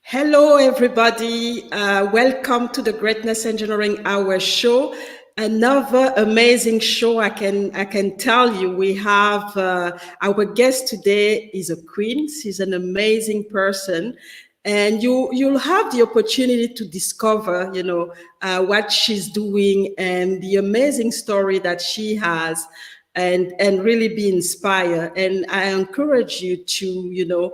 Hello, everybody. Welcome to the Greatness Engineering Hour show. Another amazing show. I can tell you. We have our guest today is a queen. She's an amazing person, and you'll have the opportunity to discover, what she's doing and the amazing story that she has. And really be inspired. And I encourage you to,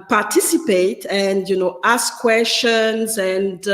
participate and ask questions, and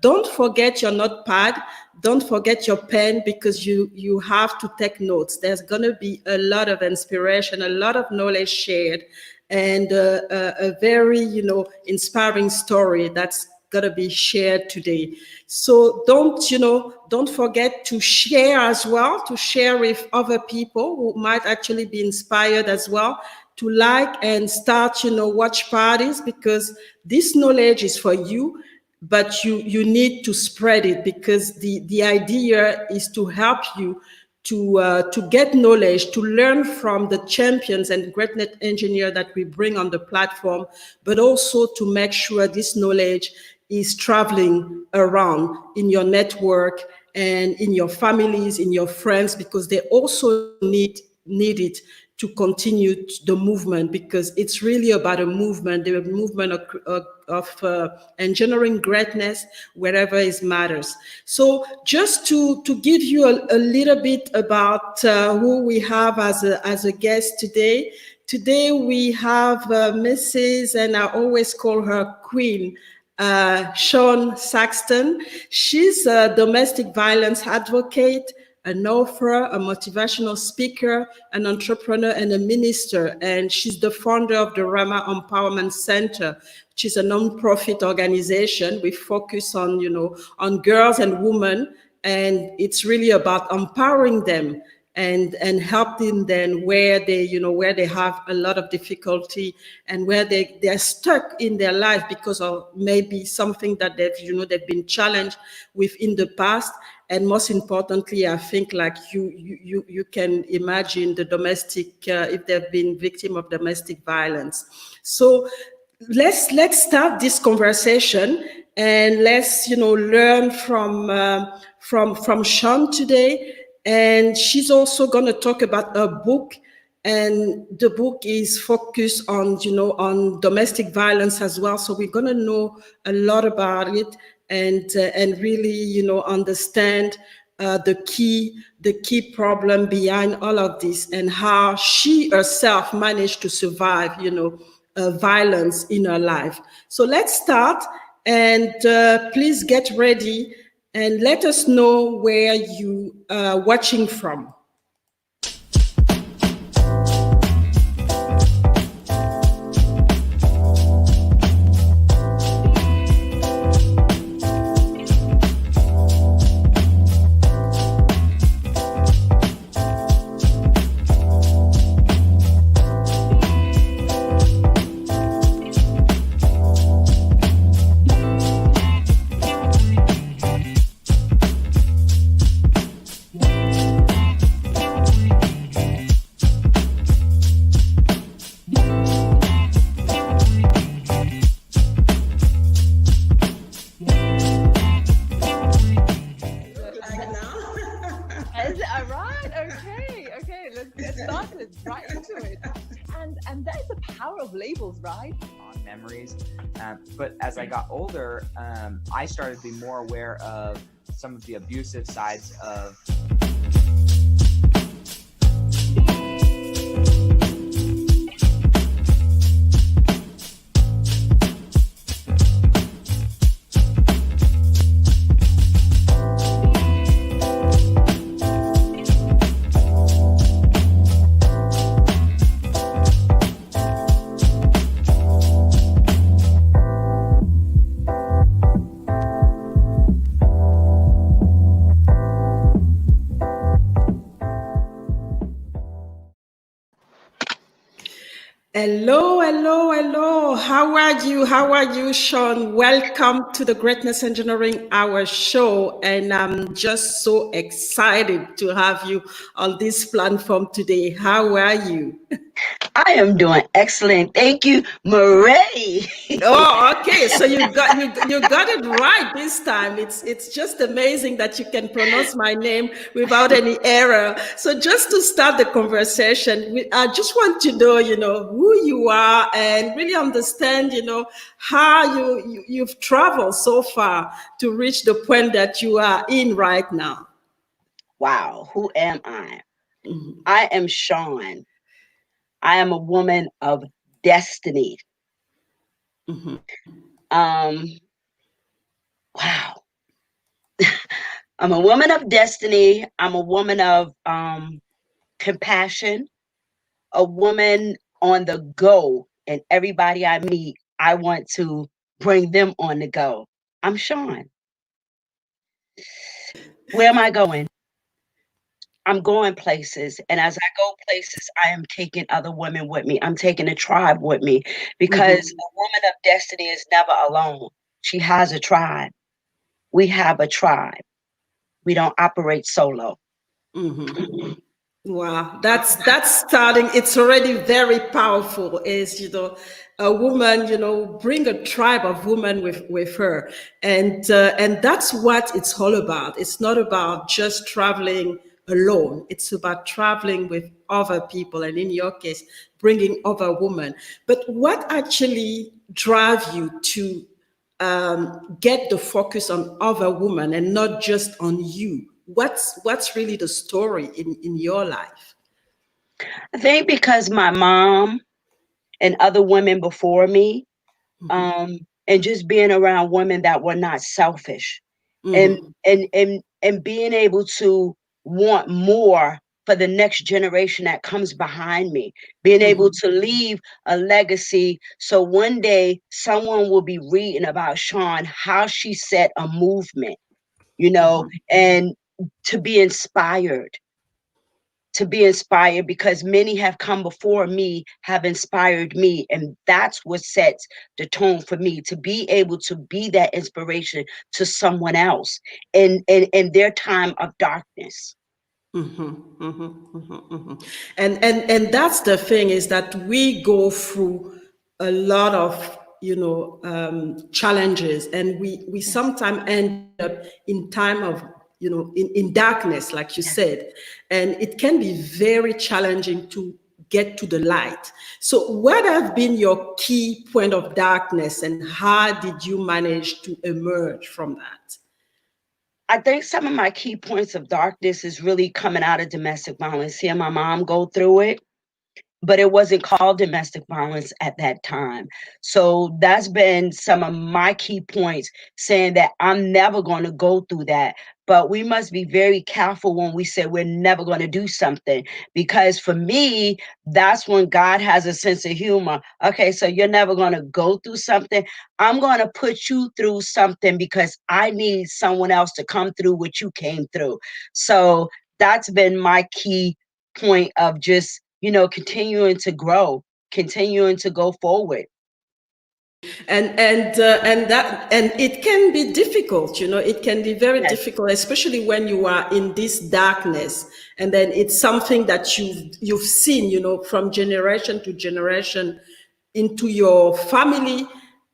don't forget your notepad, don't forget your pen, because you have to take notes. There's going to be a lot of inspiration, a lot of knowledge shared, and a very inspiring story that's going to be shared today. So don't forget to share as well, to share with other people who might actually be inspired as well, to like and start, watch parties, because this knowledge is for you, but you need to spread it, because the idea is to help you to get knowledge, to learn from the champions and greatness engineer that we bring on the platform, but also to make sure this knowledge is traveling around in your network and in your families, in your friends, because they also need it to continue the movement, because it's really about a movement, the movement of engineering greatness wherever it matters. So just to give you a little bit about who we have as a guest today. Today we have Mrs., and I always call her Queen, Shawn Saxton. She's a domestic violence advocate, an author, a motivational speaker, an entrepreneur, and a minister. And she's the founder of the Ramah Empowerment Center, which is a non-profit organization. We focus on, on girls and women, and it's really about empowering them and helping them where they have a lot of difficulty, and where they're stuck in their life because of maybe something that they've been challenged with in the past. And most importantly, I think, like you can imagine the domestic, if they've been victim of domestic violence. So let's start this conversation, and let's learn from Shawn today. And she's also going to talk about a book, and the book is focused on on domestic violence as well. So we're going to know a lot about it, and really understand the key problem behind all of this, and how she herself managed to survive violence in her life. So let's start, and please get ready and let us know where you are watching from. But as I got older, I started to be more aware of some of the abusive sides of Hello. how are you? How are you, Shawn? Welcome to the Greatness Engineering Hour show. And I'm just so excited to have you on this platform today. How are you? I am doing excellent. Thank you, Marie. Oh, okay. So you got it right this time. It's just amazing that you can pronounce my name without any error. So just to start the conversation, I just want to know, who you are and really understand, how you've traveled so far to reach the point that you are in right now. Wow, who am I? I am Shawn. I am a woman of destiny. Mm-hmm. Wow. I'm a woman of destiny. I'm a woman of compassion, a woman on the go. And everybody I meet, I want to bring them on the go. I'm Shawn. Where am I going? I'm going places. And as I go places, I am taking other women with me. I'm taking a tribe with me because a woman of destiny is never alone. She has a tribe. We have a tribe. We don't operate solo. Mm-hmm. Wow, that's starting. It's already very powerful. Is a woman, bring a tribe of women with her, and that's what it's all about. It's not about just traveling alone. It's about traveling with other people, and in your case, bringing other women. But what actually drive you to get the focus on other women and not just on you? What's really the story in your life? I think because my mom and other women before me, and just being around women that were not selfish, and Mm-hmm. and being able to want more for the next generation that comes behind me, being able Mm-hmm. to leave a legacy so one day someone will be reading about Shawn, how she set a movement, and to be inspired, because many have come before me, have inspired me, and that's what sets the tone for me to be able to be that inspiration to someone else in their time of darkness. Mm-hmm, mm-hmm, mm-hmm, mm-hmm. And that's the thing, is that we go through a lot of challenges, and we sometimes end up in time of in darkness, like you said, and it can be very challenging to get to the light. So what have been your key point of darkness, and how did you manage to emerge from that? I think some of my key points of darkness is really coming out of domestic violence, seeing my mom go through it, but it wasn't called domestic violence at that time. So that's been some of my key points, saying that I'm never going to go through that. But we must be very careful when we say we're never going to do something, because for me, that's when God has a sense of humor. Okay, so you're never going to go through something. I'm going to put you through something because I need someone else to come through what you came through. So that's been my key point of just continuing to grow, continuing to go forward. And it can be difficult. It can be very Yes, difficult, especially when you are in this darkness, and then it's something that you've seen, from generation to generation into your family.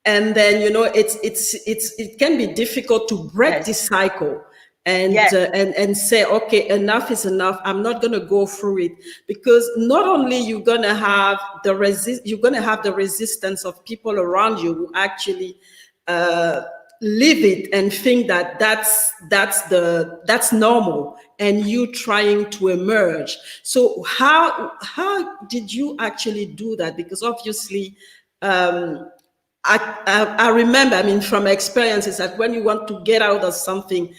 And then it can be difficult to break yes, this cycle, yes, and say, okay, enough is enough. I'm not going to go through it, because not only you're going to have the resistance of people around you who actually uh, live it and think that that's normal, and you trying to emerge. So how did you actually do that? Because obviously, I remember, from experiences, that when you want to get out of something,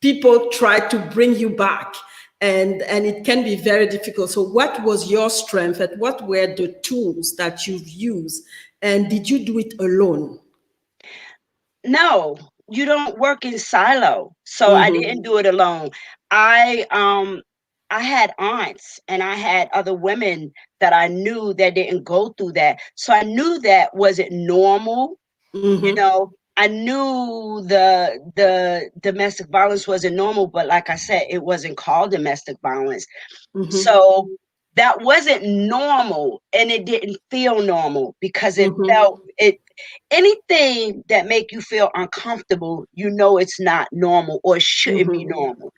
people try to bring you back, and it can be very difficult. So what was your strength, and what were the tools that you've used, and did you do it alone? no, you don't work in silo, so I didn't Mm-hmm. do it alone. I I had aunts and I had other women that I knew that didn't go through that. So I knew that wasn't normal. You Mm-hmm. know, I knew the domestic violence wasn't normal, but like I said, it wasn't called domestic violence. Mm-hmm. So that wasn't normal, and it didn't feel normal because it felt it. Anything that make you feel uncomfortable, you know, it's not normal or it shouldn't be Mm-hmm. normal.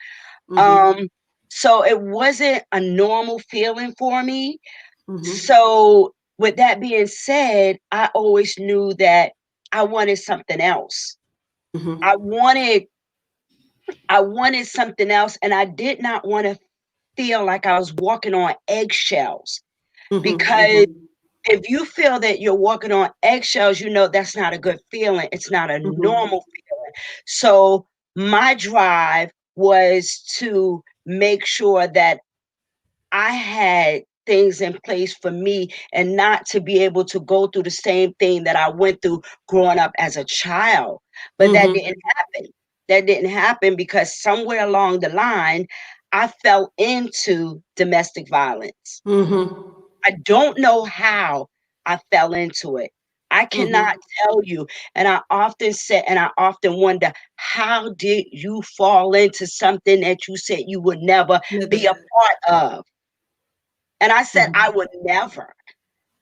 Mm-hmm. So it wasn't a normal feeling for me. Mm-hmm. So with that being said, I always knew that I wanted something else. I wanted I wanted something else, and I did not want to feel like I was walking on eggshells, Mm-hmm. because Mm-hmm. if you feel that you're walking on eggshells, you know that's not a good feeling. It's not a Mm-hmm. normal feeling. So my drive was to make sure that I had things in place for me and not to be able to go through the same thing that I went through growing up as a child. But that Mm-hmm. didn't happen. That didn't happen because somewhere along the line, I fell into domestic violence. Mm-hmm. I don't know how I fell into it. I cannot Mm-hmm. tell you. And I often say, and I often wonder, how did you fall into something that you said you would never be a part of? And I said, I Mm-hmm. would never.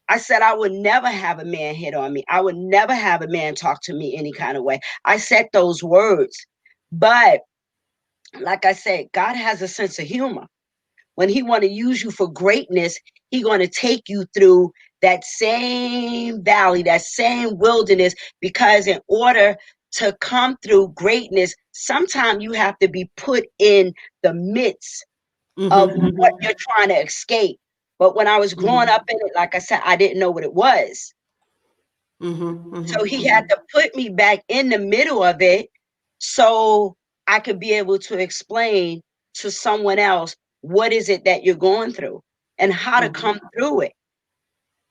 I said, I would never have a man hit on me. I would never have a man talk to me any kind of way. I said those words. But like I said, God has a sense of humor. When he want to use you for greatness, he going to take you through that same valley, that same wilderness, because in order to come through greatness, sometimes you have to be put in the midst of what Mm-hmm. you're trying to escape. But when I was growing up in it, like I said, I didn't know what it was. Mm-hmm. So Mm-hmm. he had Mm-hmm. to put me back in the middle of it so I could be able to explain to someone else what is it that you're going through and how to come through it.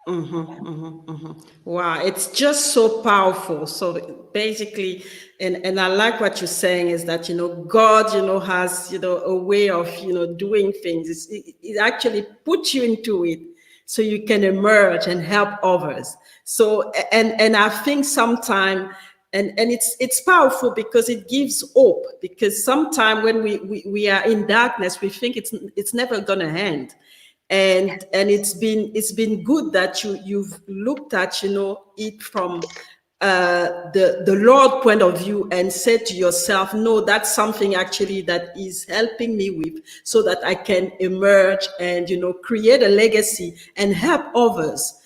Mm-hmm, mm-hmm, mm-hmm. Wow, it's just so powerful. So basically, and I like what you're saying is that God has a way of doing things. It actually puts you into it so you can emerge and help others. So and I think sometime and it's powerful because it gives hope. Because sometime when we are in darkness, we think it's never gonna end, and it's been good that you've looked at it from the Lord point of view and said to yourself, no, that's something actually that is helping me with, so that I can emerge and create a legacy and help others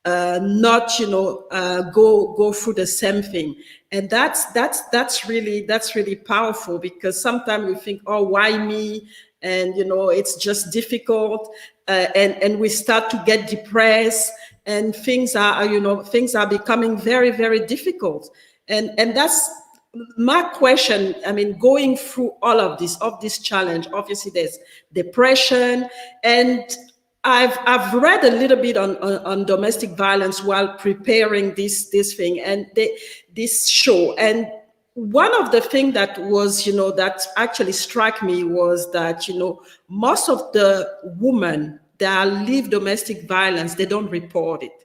not go through the same thing. And that's really powerful, because sometimes we think, oh, why me? And it's just difficult, and we start to get depressed, and things are becoming very, very difficult. And that's my question. I mean, going through all of this challenge, obviously there's depression. And I've read a little bit on domestic violence while preparing this thing and this show. And one of the things that was, that actually struck me was that, most of the women that live domestic violence, they don't report it.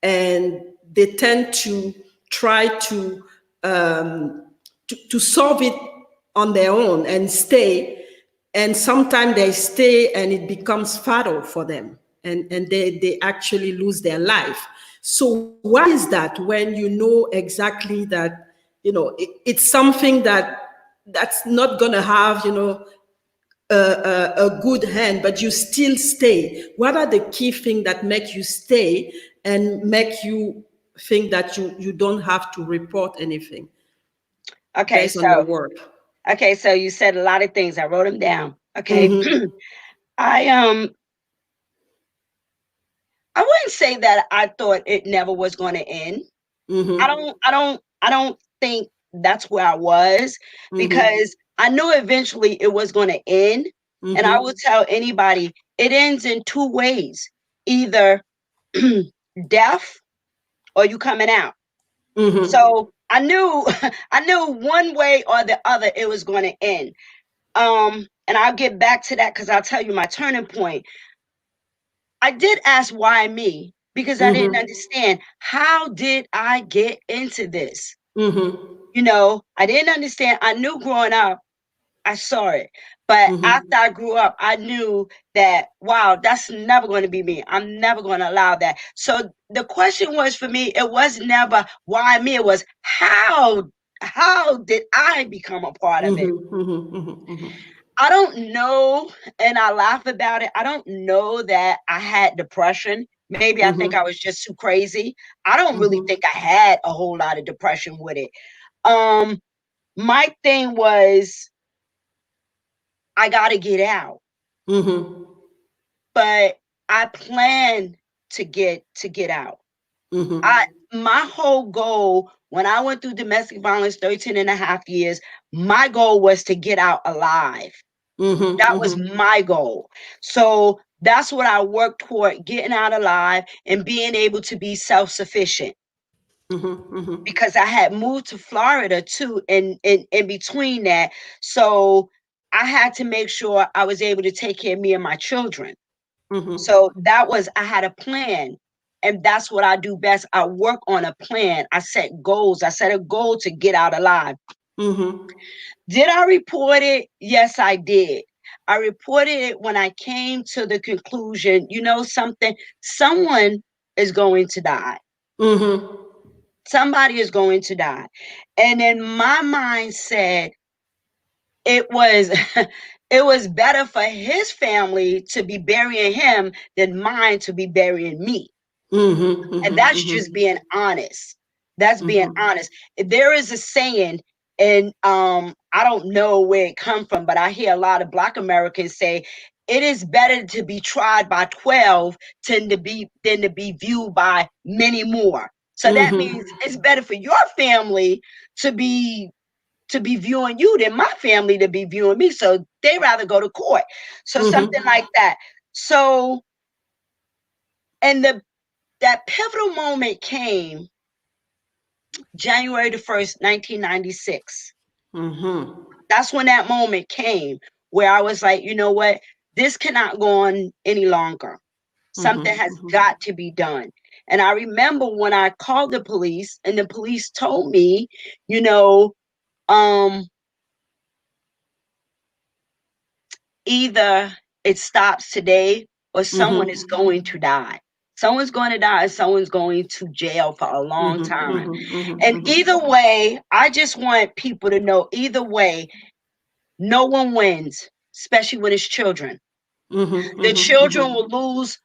And they tend to try to solve it on their own and stay. And sometimes they stay and it becomes fatal for them, and they actually lose their life. So why is that, when you know exactly that it's something that's not going to have a good hand, but you still stay? What are the key things that make you stay and make you think that you don't have to report anything Okay, based on your so work? you said a lot of things. I wrote them down. Okay. Mm-hmm. I I wouldn't say that I thought it never was going to end. Mm-hmm. I don't think that's where I was, Mm-hmm. because I knew eventually it was going to end. And I will Mm-hmm. tell anybody, it ends in two ways: either death or you coming out. Mm-hmm. So I knew I knew one way or the other it was going to end. and I'll get back to that because I'll tell you my turning point. I did ask why me, because I didn't understand, how did I get into this? You know, I didn't understand. I knew growing up, I saw it. But after I grew up, I knew that, wow, that's never going to be me. I'm never going to allow that. So the question was, for me, it was never why me. It was how did I become a part of it? I don't know, and I laugh about it. I don't know that I had depression. Maybe I think I was just too crazy. I don't really think I had a whole lot of depression with it. My thing was, I got to get out. But I plan to get out. My whole goal when I went through domestic violence 13 and a half years, my goal was to get out alive. That was my goal. So that's what I worked toward, getting out alive and being able to be self-sufficient. Because I had moved to Florida too, in between that. So I had to make sure I was able to take care of me and my children. So that was, I had a plan. And that's what I do best. I work on a plan. I set goals. I set a goal to get out alive. Did I report it? Yes, I did. I reported it when I came to the conclusion, you know something, someone is going to die. Somebody is going to die. And then my mind said it was it was better for his family to be burying him than mine to be burying me. And that's just being honest. That's being honest. There is a saying, and I don't know where it comes from, but I hear a lot of Black Americans say, it is better to be tried by 12 than to be viewed by many more. So that means it's better for your family to be viewing you than my family to be viewing me. So they rather go to court. So something like that. So, and that pivotal moment came January the 1st, 1996. That's when that moment came where I was like, you know what? This cannot go on any longer. Something has got to be done. And I remember when I called the police and the police told me, you know, either it stops today or someone is going to die. Someone's going to die, someone's going to jail for a long time. And either way, I just want people to know, either way, no one wins, especially when it's children. The children will lose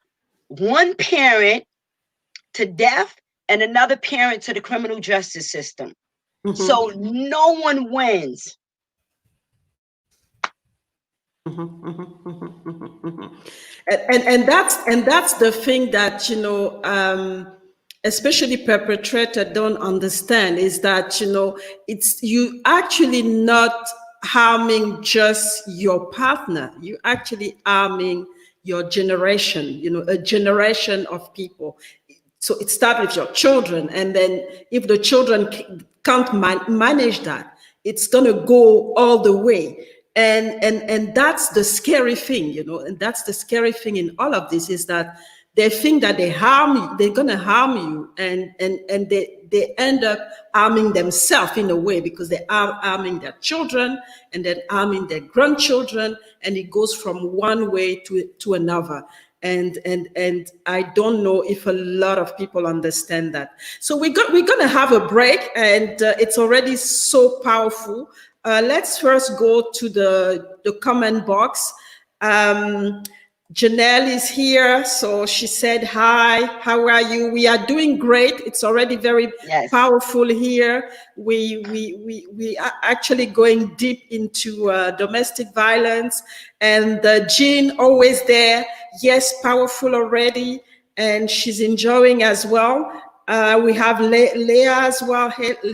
one parent to death and another parent to the criminal justice system. So no one wins. And that's the thing that, you know, especially perpetrator don't understand, is that, you know, it's, you actually not harming just your partner, you actually harming your generation, you know, a generation of people. So it starts with your children, and then if the children can't manage that, it's gonna go all the way. And that's the scary thing, you know, and that's the scary thing in all of this, is that they think that they harm you, they're gonna harm you, and they end up harming themselves in a way, because they are harming their children and then harming their grandchildren, and it goes from one way to another. And I don't know if a lot of people understand that. So we're gonna have a break, and it's already so powerful. Let's first go to the comment box. Janelle is here, so she said hi. How are you? We are doing great. It's already very powerful here. We are actually going deep into domestic violence, and Jean always there. Yes, powerful already, and she's enjoying as well. We have Leah as well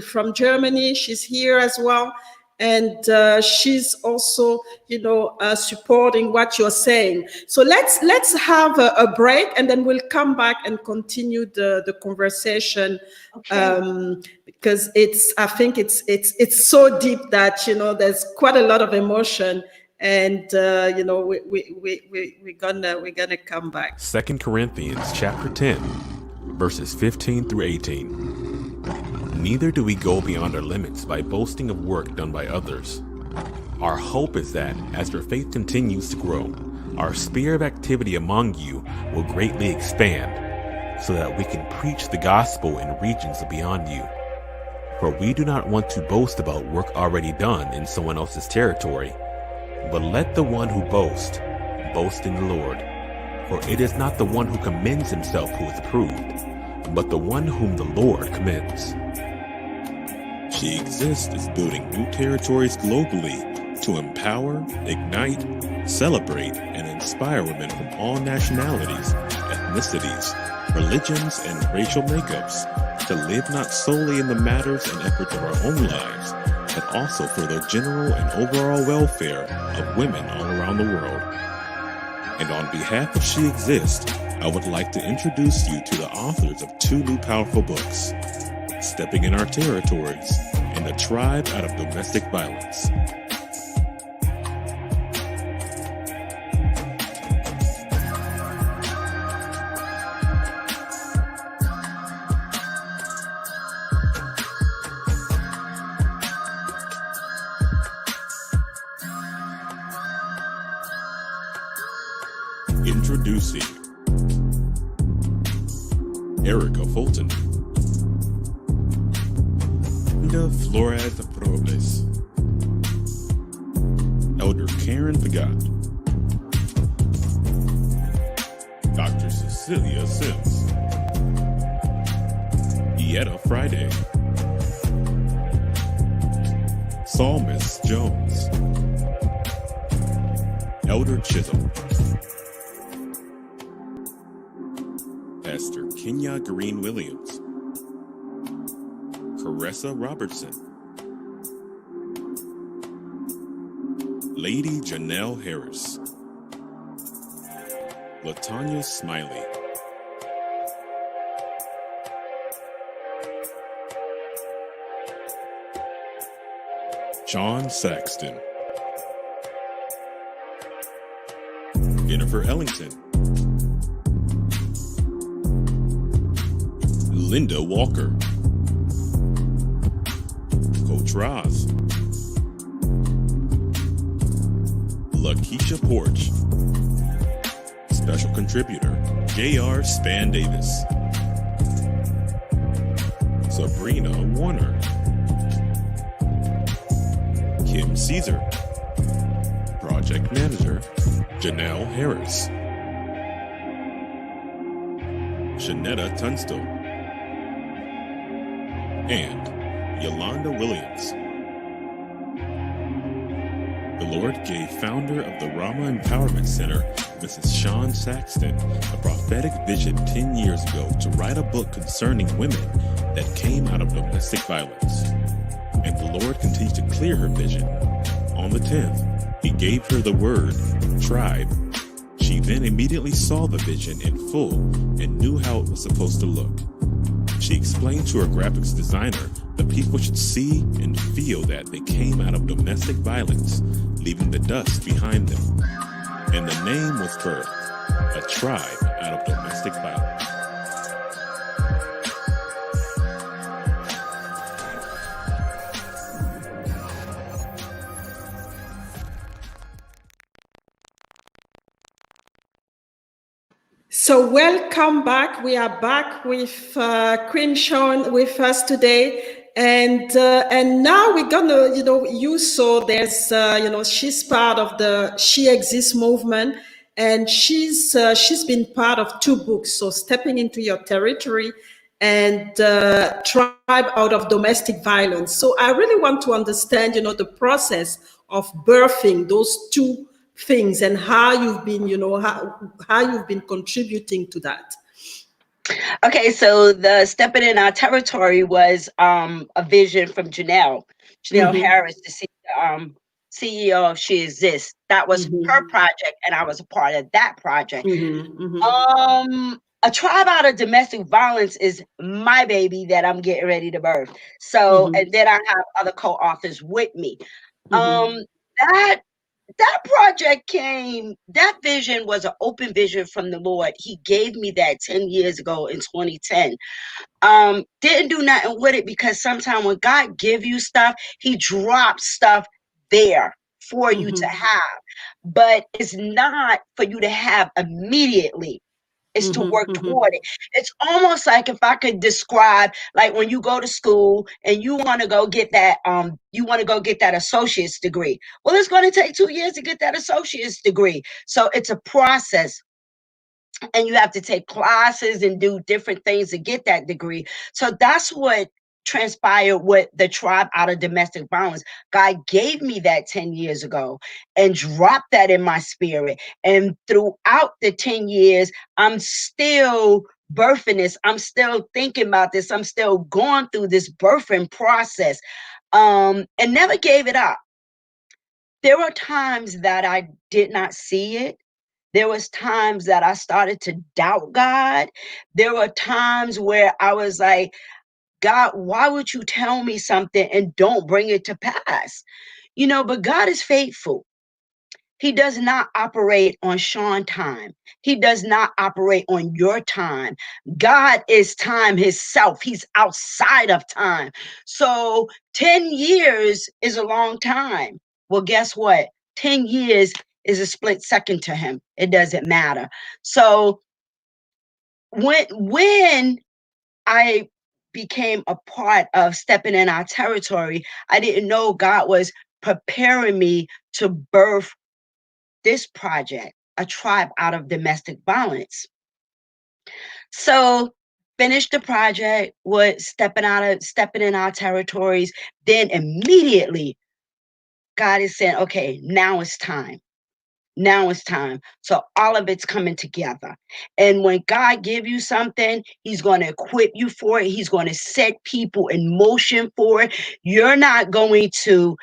from Germany. She's here as well. And she's also, you know, supporting what you're saying. So let's have a break, and then we'll come back and continue the conversation. Okay. Because I think it's so deep that, you know, there's quite a lot of emotion, and we're gonna come back. 2 Corinthians chapter 10, verses 15 through 18. Neither do we go beyond our limits by boasting of work done by others. Our hope is that, as your faith continues to grow, our sphere of activity among you will greatly expand, so that we can preach the gospel in regions beyond you. For we do not want to boast about work already done in someone else's territory, but let the one who boasts boast in the Lord. For it is not the one who commends himself who is approved, but the one whom the Lord commends. She Exists is building new territories globally to empower, ignite, celebrate, and inspire women from all nationalities, ethnicities, religions, and racial makeups to live not solely in the matters and efforts of our own lives, but also for the general and overall welfare of women all around the world. And on behalf of She Exists, I would like to introduce you to the authors of 2 new powerful books, Stepping in Our Territories and The Tribe Out of Domestic Violence. Introducing Erica Fulton, Linda Flores Robles, Elder Karen Pagat, Dr. Cecilia Sims, Ietta Friday, Psalmist Jones, Elder Chisholm, Pastor Kenya Green Williams, Caressa Robertson, Lady Janelle Harris, Latanya Smiley, Shawn Saxton, Jennifer Ellington, Linda Walker, Coach Roz, Lakeisha Porch, Special Contributor J.R. Span Davis, Sabrina Warner, Kim Caesar, Project Manager Janelle Harris, Shanetta Tunstall, and Yolanda Williams. The Lord gave founder of the Ramah Empowerment Center, Mrs. Shawn Saxton, a prophetic vision 10 years ago to write a book concerning women that came out of domestic violence. And the Lord continues to clear her vision. On the 10th, He gave her the word, tribe. She then immediately saw the vision in full and knew how it was supposed to look. She explained to her graphics designer that people should see and feel that they came out of domestic violence, leaving the dust behind them. And the name was birthed, a tribe out of domestic violence. So welcome back. We are back with Queen Shawn with us today, and now we're gonna, you saw there's, she's part of the She Exists movement, and she's been part of 2 books. So Stepping into Your Territory and Tribe Out of Domestic Violence. So I really want to understand, the process of birthing those 2 things and how you've been, how you've been contributing to that. Okay, so the Stepping in Our Territory was a vision from Janelle Harris, the CEO of She Exists. That was her project, and I was a part of that project. A Tribe Out of Domestic Violence is my baby that I'm getting ready to birth. So, and then I have other co-authors with me. that project came, that vision was an open vision from the Lord. He gave me that 10 years ago in 2010. Didn't do nothing with it, because sometimes when God give you stuff, he drops stuff there for you to have, but it's not for you to have immediately. It's to work toward it. It's almost like, if I could describe, like when you go to school and you want to go get that associate's degree. Well, it's going to take 2 years to get that associate's degree. So it's a process, and you have to take classes and do different things to get that degree. So that's what transpired with the tribe out of domestic violence. God gave me that 10 years ago and dropped that in my spirit. And throughout the 10 years, I'm still birthing this. I'm still thinking about this. I'm still going through this birthing process, and never gave it up. There were times that I did not see it. There was times that I started to doubt God. There were times where I was like, God, why would you tell me something and don't bring it to pass? But God is faithful. He does not operate on Shawn time. He does not operate on your time. God is time himself. He's outside of time. So 10 years is a long time. Well, guess what? 10 years is a split second to him. It doesn't matter. So when I became a part of stepping in our territory, I didn't know God was preparing me to birth this project, a tribe out of domestic violence. So finished the project with stepping in our territories. Then immediately God is saying, okay, now it's time. Now it's time. So all of it's coming together. And when God give you something, he's going to equip you for it. He's going to set people in motion for it. You're not going to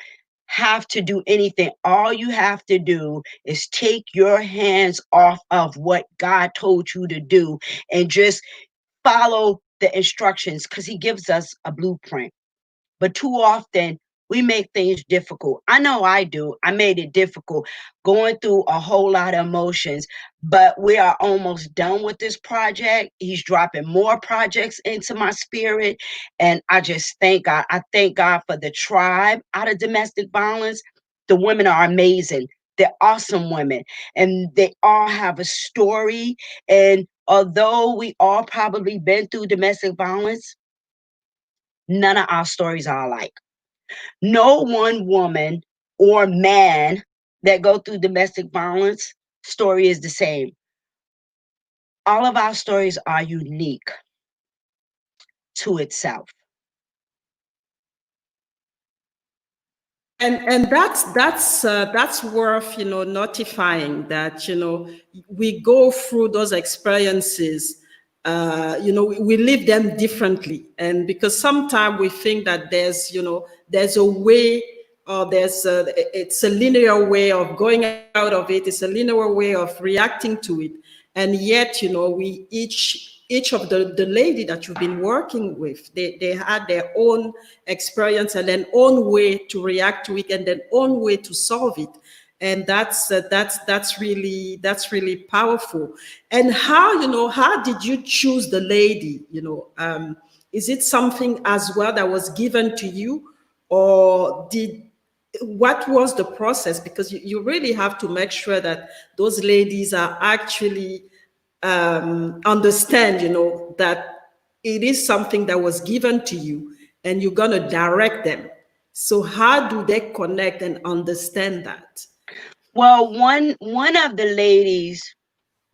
have to do anything. All you have to do is take your hands off of what God told you to do and just follow the instructions, because he gives us a blueprint. But too often we make things difficult. I know I do. I made it difficult, going through a whole lot of emotions, but we are almost done with this project. He's dropping more projects into my spirit. And I just thank God. I thank God for the tribe out of domestic violence. The women are amazing. They're awesome women, and they all have a story. And although we all probably been through domestic violence, none of our stories are alike. No one woman or man that go through domestic violence story is the same. All of our stories are unique to itself. And that's worth, notifying that, we go through those experiences. We live them differently, and because sometimes we think that there's a way, or it's a linear way of going out of it. It's a linear way of reacting to it, and yet, we each of the lady that you've been working with, they had their own experience and their own way to react to it and their own way to solve it. And that's really powerful. And how did you choose the lady? Is it something as well that was given to you, or what was the process? Because you really have to make sure that those ladies are actually understand, that it is something that was given to you and you're going to direct them. So how do they connect and understand that? Well, one of the ladies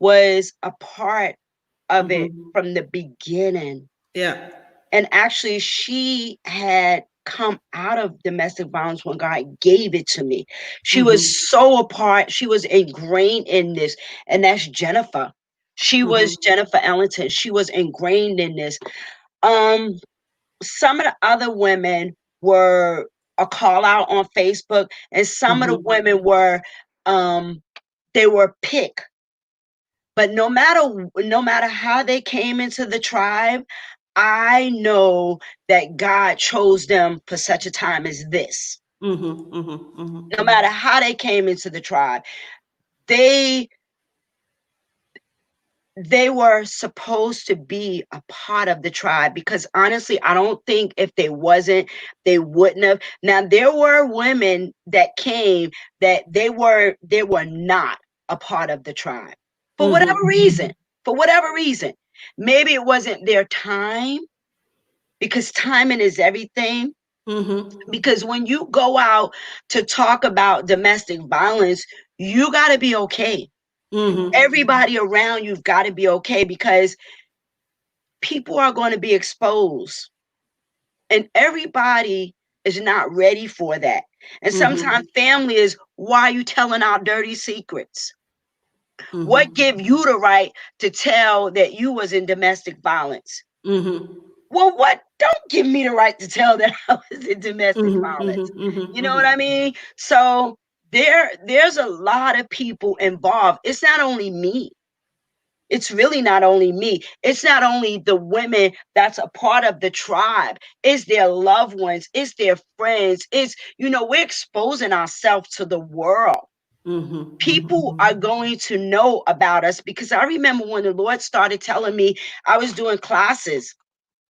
was a part of it from the beginning. Yeah. And actually, she had come out of domestic violence when God gave it to me. She was so a part. She was ingrained in this. And that's Jennifer. She was Jennifer Ellington. She was ingrained in this. Some of the other women were a call out on Facebook, and some of the women were they were picked. But no matter how they came into the tribe, I know that God chose them for such a time as this. No matter how they came into the tribe, they were supposed to be a part of the tribe, because honestly, I don't think if they wasn't, they wouldn't have. Now, there were women that came that they were not a part of the tribe for whatever reason. Maybe it wasn't their time, because timing is everything. Because when you go out to talk about domestic violence, you got to be okay. Everybody around you've got to be okay, because people are going to be exposed, and everybody is not ready for that. And sometimes family is, why are you telling our dirty secrets? What give you the right to tell that you was in domestic violence? Well, what don't give me the right to tell that I was in domestic violence? You know what I mean? So there's a lot of people involved. It's not only me. It's really not only me. It's not only the women that's a part of the tribe. It's their loved ones. It's their friends. It's, we're exposing ourselves to the world. People are going to know about us, because I remember when the Lord started telling me, I was doing classes,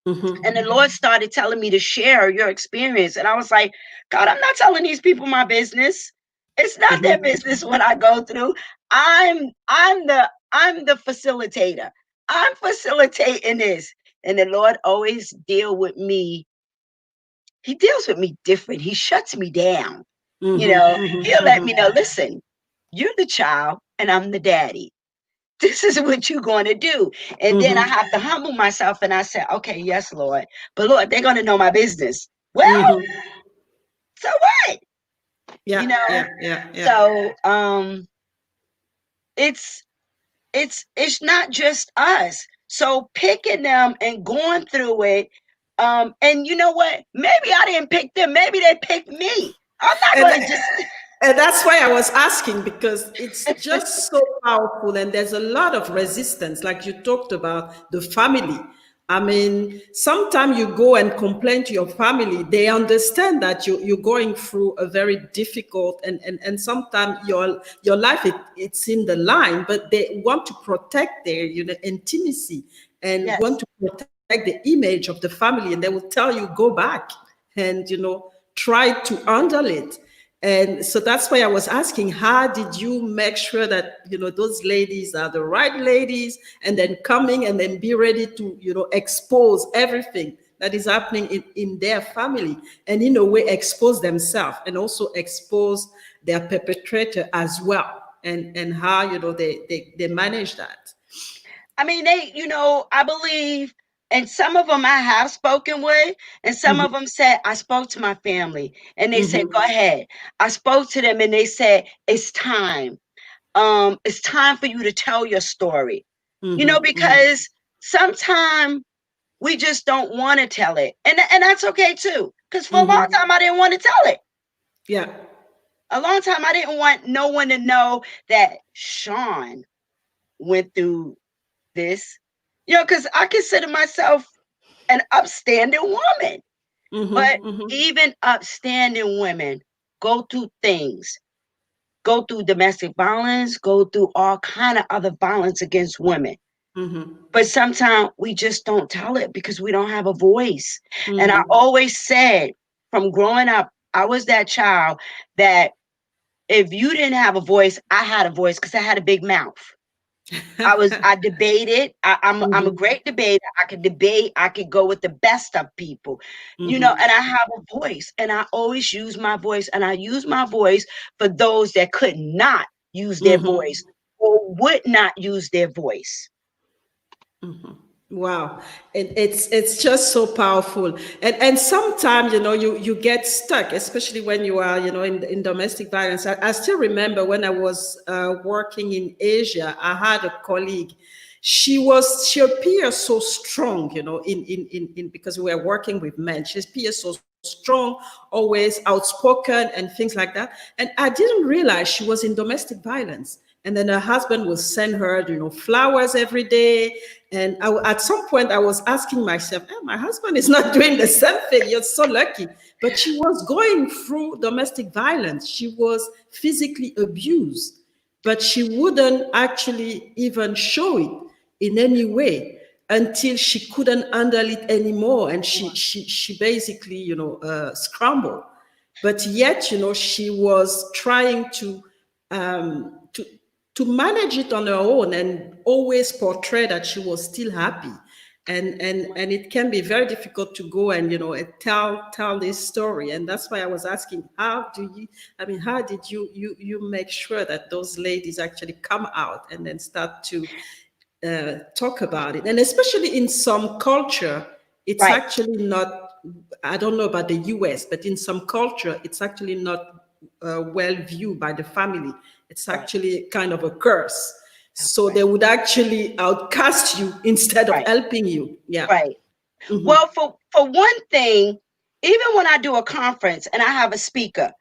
and the Lord started telling me to share your experience. And I was like, God, I'm not telling these people my business. It's not their business what I go through. I'm the facilitator. I'm facilitating this. And the Lord always deal with me. He deals with me different. He shuts me down. He'll let me know, listen, you're the child and I'm the daddy. This is what you're going to do. And then I have to humble myself, and I said, okay, yes, Lord. But Lord, they're going to know my business. Well, so what? So it's not just us. So picking them and going through it. And you know what? Maybe I didn't pick them. Maybe they picked me. I'm not going to just... And that's why I was asking, because it's just so powerful, and there's a lot of resistance, like you talked about the family. I mean, sometimes you go and complain to your family, they understand that you're going through a very difficult, and sometimes your life, it's in the line, but they want to protect their intimacy, and want to protect the image of the family, and they will tell you, go back and try to handle it. And so that's why I was asking, how did you make sure that, those ladies are the right ladies, and then coming and then be ready to, expose everything that is happening in their family, and in a way expose themselves and also expose their perpetrator as well, and how, they manage that. I mean, I believe, and some of them I have spoken with, and some of them said, I spoke to my family, and they said, go ahead. I spoke to them, and they said, it's time. It's time for you to tell your story. Because sometimes we just don't want to tell it. And that's okay too. Because for a long time, I didn't want to tell it. Yeah. A long time, I didn't want no one to know that Shawn went through this, because I consider myself an upstanding woman. But even upstanding women go through things, go through domestic violence, go through all kind of other violence against women. But sometimes we just don't tell it because we don't have a voice. And I always said, from growing up, I was that child that if you didn't have a voice, I had a voice, because I had a big mouth. I debated. I'm a great debater. I could debate. I could go with the best of people, and I have a voice, and I always use my voice, and I use my voice for those that could not use their voice or would not use their voice. Wow. It's just so powerful. And sometimes, you get stuck, especially when you are, in domestic violence. I still remember when I was working in Asia, I had a colleague. She appeared so strong, in because we were working with men. She appeared so strong, always outspoken and things like that. And I didn't realize she was in domestic violence. And then her husband will send her, flowers every day. And at some point I was asking myself, my husband is not doing the same thing. You're so lucky. But she was going through domestic violence. She was physically abused, but she wouldn't actually even show it in any way until she couldn't handle it anymore. And she basically, scrambled. But yet, she was trying to manage it on her own and always portray that she was still happy. And it can be very difficult to go and, tell this story. And that's why I was asking, how did you make sure that those ladies actually come out and then start to talk about it? And especially in some culture, it's Right. actually not, I don't know about the US, but in some culture, it's actually not well viewed by the family. It's actually kind of a curse. So they would actually outcast you instead of helping you. Yeah. Right. Mm-hmm. Well, for one thing, even when I do a conference and I have a speaker,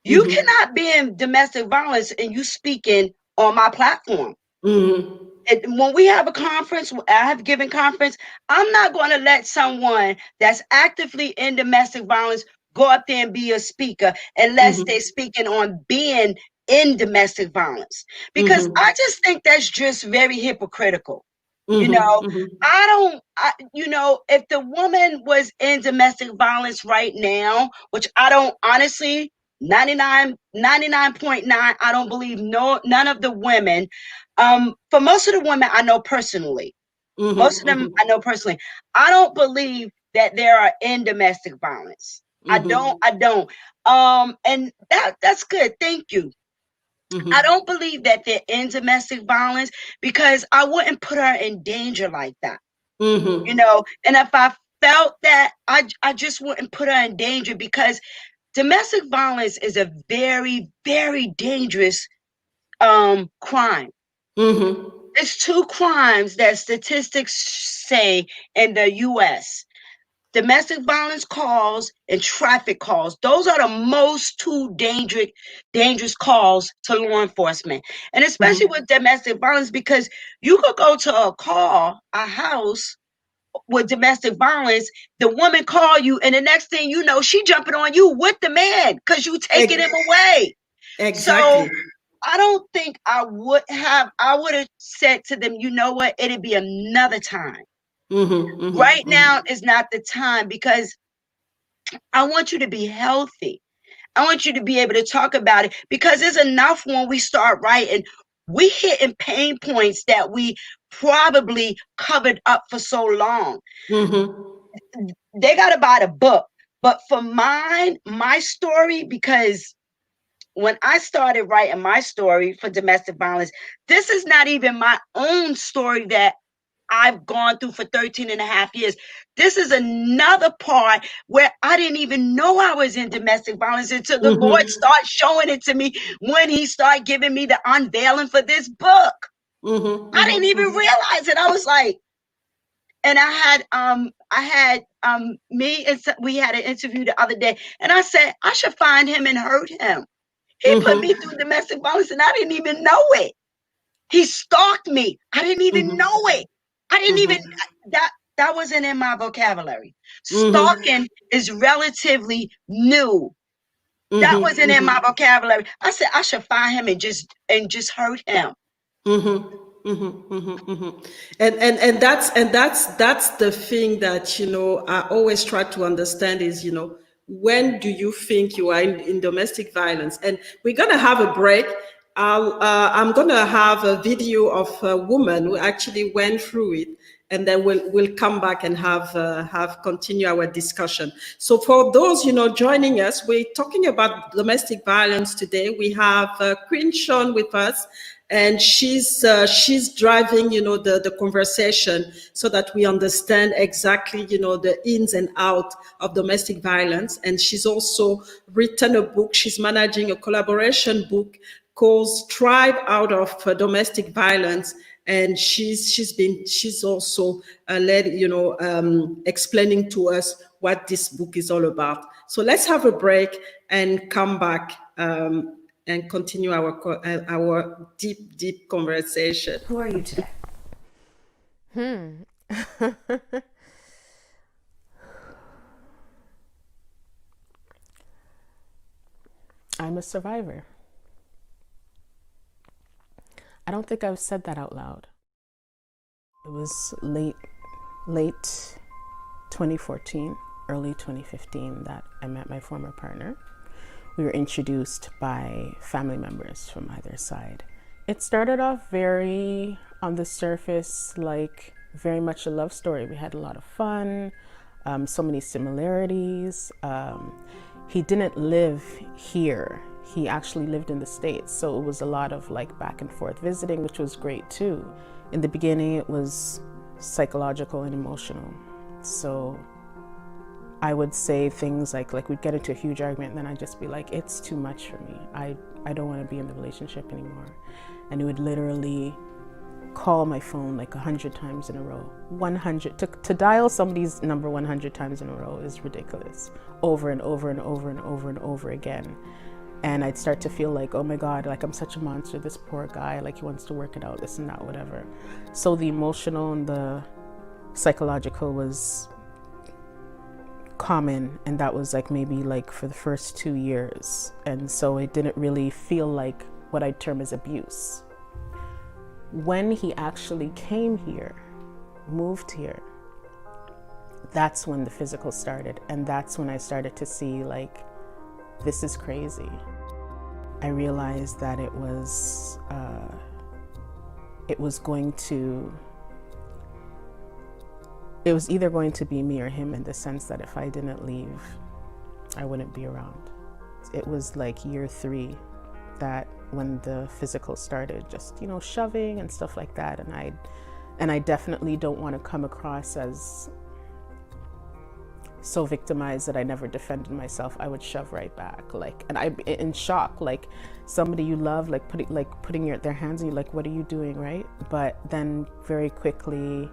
you cannot be in domestic violence and you speaking on my platform. Mm-hmm. And when we have a conference, I have given conference, I'm not going to let someone that's actively in domestic violence go up there and be a speaker unless they're speaking on being in domestic violence, because I just think that's just very hypocritical. If the woman was in domestic violence right now, which I don't honestly, 99.9, I don't believe none of the women, for most of the women I know personally, most of them I know personally, I don't believe that they are in domestic violence. I don't. And that's good. Thank you. I don't believe that they're in domestic violence because I wouldn't put her in danger like that. And if I felt that, I just wouldn't put her in danger, because domestic violence is a very, very dangerous crime. It's 2 crimes that statistics say in the US. Domestic violence calls and traffic calls. Those are the most 2 dangerous calls to law enforcement. And especially with domestic violence, because you could go to a house with domestic violence, the woman call you, and the next thing you know, she jumping on you with the man because you taking him away. Exactly. So I don't think I would have said to them, you know what, it'd be another time. Right now is not the time, because I want you to be healthy. I want you to be able to talk about it, because there's enough when we start writing. We hitting pain points that we probably covered up for so long. They got to buy the book. But for my story, because when I started writing my story for domestic violence, this is not even my own story that I've gone through for 13 and a half years. This is another part where I didn't even know I was in domestic violence until the Lord started showing it to me when he started giving me the unveiling for this book. I didn't even realize it. I was like, and we had an interview the other day, and I said, I should find him and hurt him. He put me through domestic violence and I didn't even know it. He stalked me. I didn't even know it. I didn't even, that wasn't in my vocabulary. Stalking is relatively new. That wasn't in my vocabulary. I said, I should find him and just hurt him. And that's the thing that, I always try to understand is, when do you think you are in domestic violence? And we're going to have a break. I'm going to have a video of a woman who actually went through it, and then we'll come back and have continue our discussion. So for those, joining us, we're talking about domestic violence today. We have Queen Shawn with us, and she's driving, the conversation so that we understand exactly, the ins and outs of domestic violence. And she's also written a book. She's managing a collaboration book called Tribe Out of Domestic Violence. And she's also led, explaining to us what this book is all about. So let's have a break and come back and continue our deep conversation. Who are you today? I'm a survivor. I don't think I've said that out loud. It was late 2014, early 2015 that I met my former partner. We were introduced by family members from either side. It started off very on the surface, like very much a love story. We had a lot of fun, so many similarities. He didn't live here. He actually lived in the States. So it was a lot of like back and forth visiting, which was great too. In the beginning, it was psychological and emotional. So I would say things like we'd get into a huge argument and then I'd just be like, it's too much for me. I don't want to be in the relationship anymore. And he would literally call my phone like 100 times in a row. 100, to dial somebody's number 100 times in a row is ridiculous. Over and over and over and over and over again. And I'd start to feel like, oh my God, like I'm such a monster, this poor guy, like he wants to work it out, this and that, whatever. So the emotional and the psychological was common, and that was like maybe like for the first 2 years. And so it didn't really feel like what I'd term as abuse. When he actually came here, moved here, that's when the physical started. And that's when I started to see like, this is crazy. I realized that it was either going to be me or him, in the sense that if I didn't leave, I wouldn't be around. It was like year 3 that when the physical started, just, you know, shoving and stuff like that. And I definitely don't want to come across as so victimized that I never defended myself. I would shove right back, like, and I'm in shock, like somebody you love, like putting their hands on you, like, what are you doing, right? But then very quickly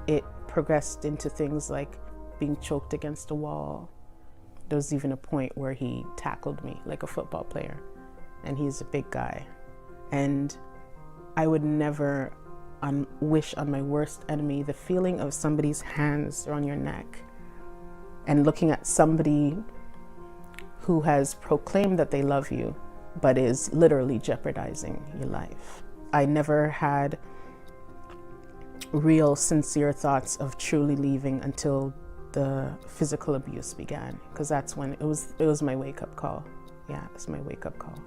it progressed into things like being choked against a wall. There was even a point where he tackled me like a football player, and he's a big guy. And I would never wish on my worst enemy the feeling of somebody's hands on your neck and looking at somebody who has proclaimed that they love you, but is literally jeopardizing your life. I never had real sincere thoughts of truly leaving until the physical abuse began, because that's when it was my wake-up call. Yeah, it was my wake-up call.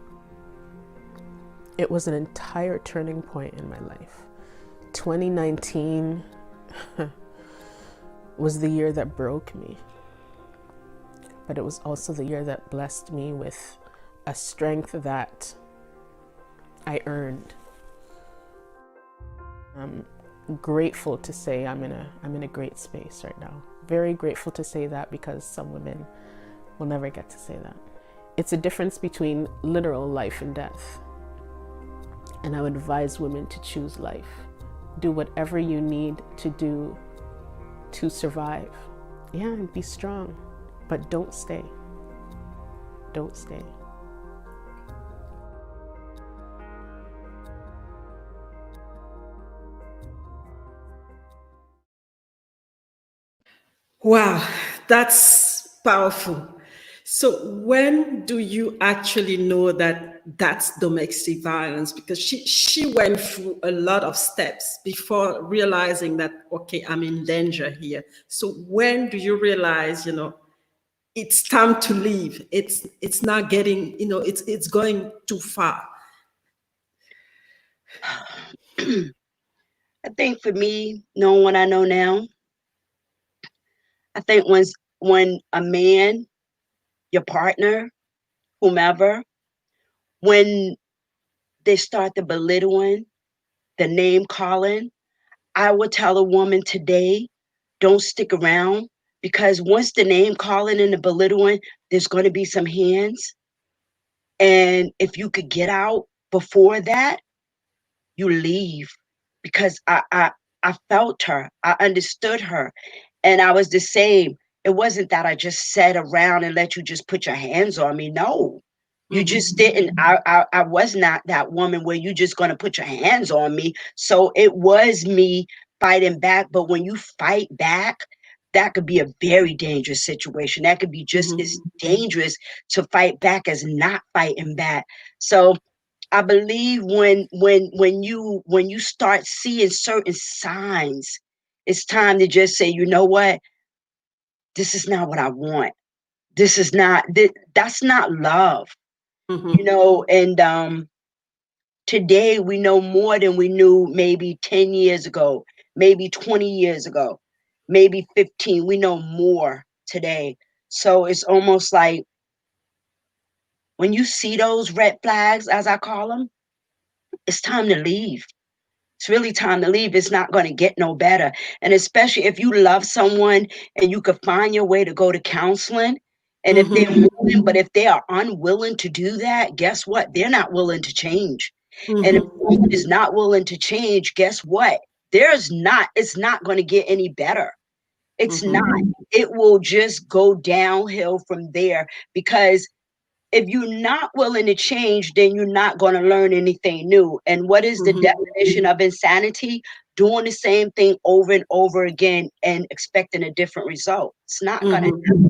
It was an entire turning point in my life. 2019 was the year that broke me, but it was also the year that blessed me with a strength that I earned. I'm grateful to say I'm in a great space right now. Very grateful to say that, because some women will never get to say that. It's a difference between literal life and death. And I would advise women to choose life. Do whatever you need to do to survive. Yeah, and be strong, but don't stay. Don't stay. Wow, that's powerful. So when do you actually know that that's domestic violence? Because she went through a lot of steps before realizing that, okay, I'm in danger here. So when do you realize, you know, it's time to leave? It's not getting, you know, it's going too far. I think for me, knowing what I know now, I think when a man, your partner, whomever, when they start the belittling, the name calling, I would tell a woman today, don't stick around, because once the name calling and the belittling, there's going to be some hands. And if you could get out before that, you leave. Because I felt her, I understood her, and I was the same. It wasn't that I just sat around and let you just put your hands on me. No, You just didn't. I was not that woman where you just going to put your hands on me. So it was me fighting back. But when you fight back, that could be a very dangerous situation. That could be just as dangerous to fight back as not fighting back. So I believe when you start seeing certain signs, it's time to just say, you know what? This is not what I want. This is not that's not love. You know, and today we know more than we knew maybe 10 years ago, maybe 20 years ago, maybe 15. We know more today. So it's almost like when you see those red flags, as I call them, it's time to leave. It's really time to leave. It's not going to get no better. And especially if you love someone and you could find your way to go to counseling. And if they're willing, but if they are unwilling to do that, guess what? They're not willing to change. And if someone is not willing to change, guess what? It's not going to get any better. It's not. It will just go downhill from there, because if you're not willing to change, then you're not going to learn anything new. And what is the definition of insanity? Doing the same thing over and over again and expecting a different result. It's not going to happen.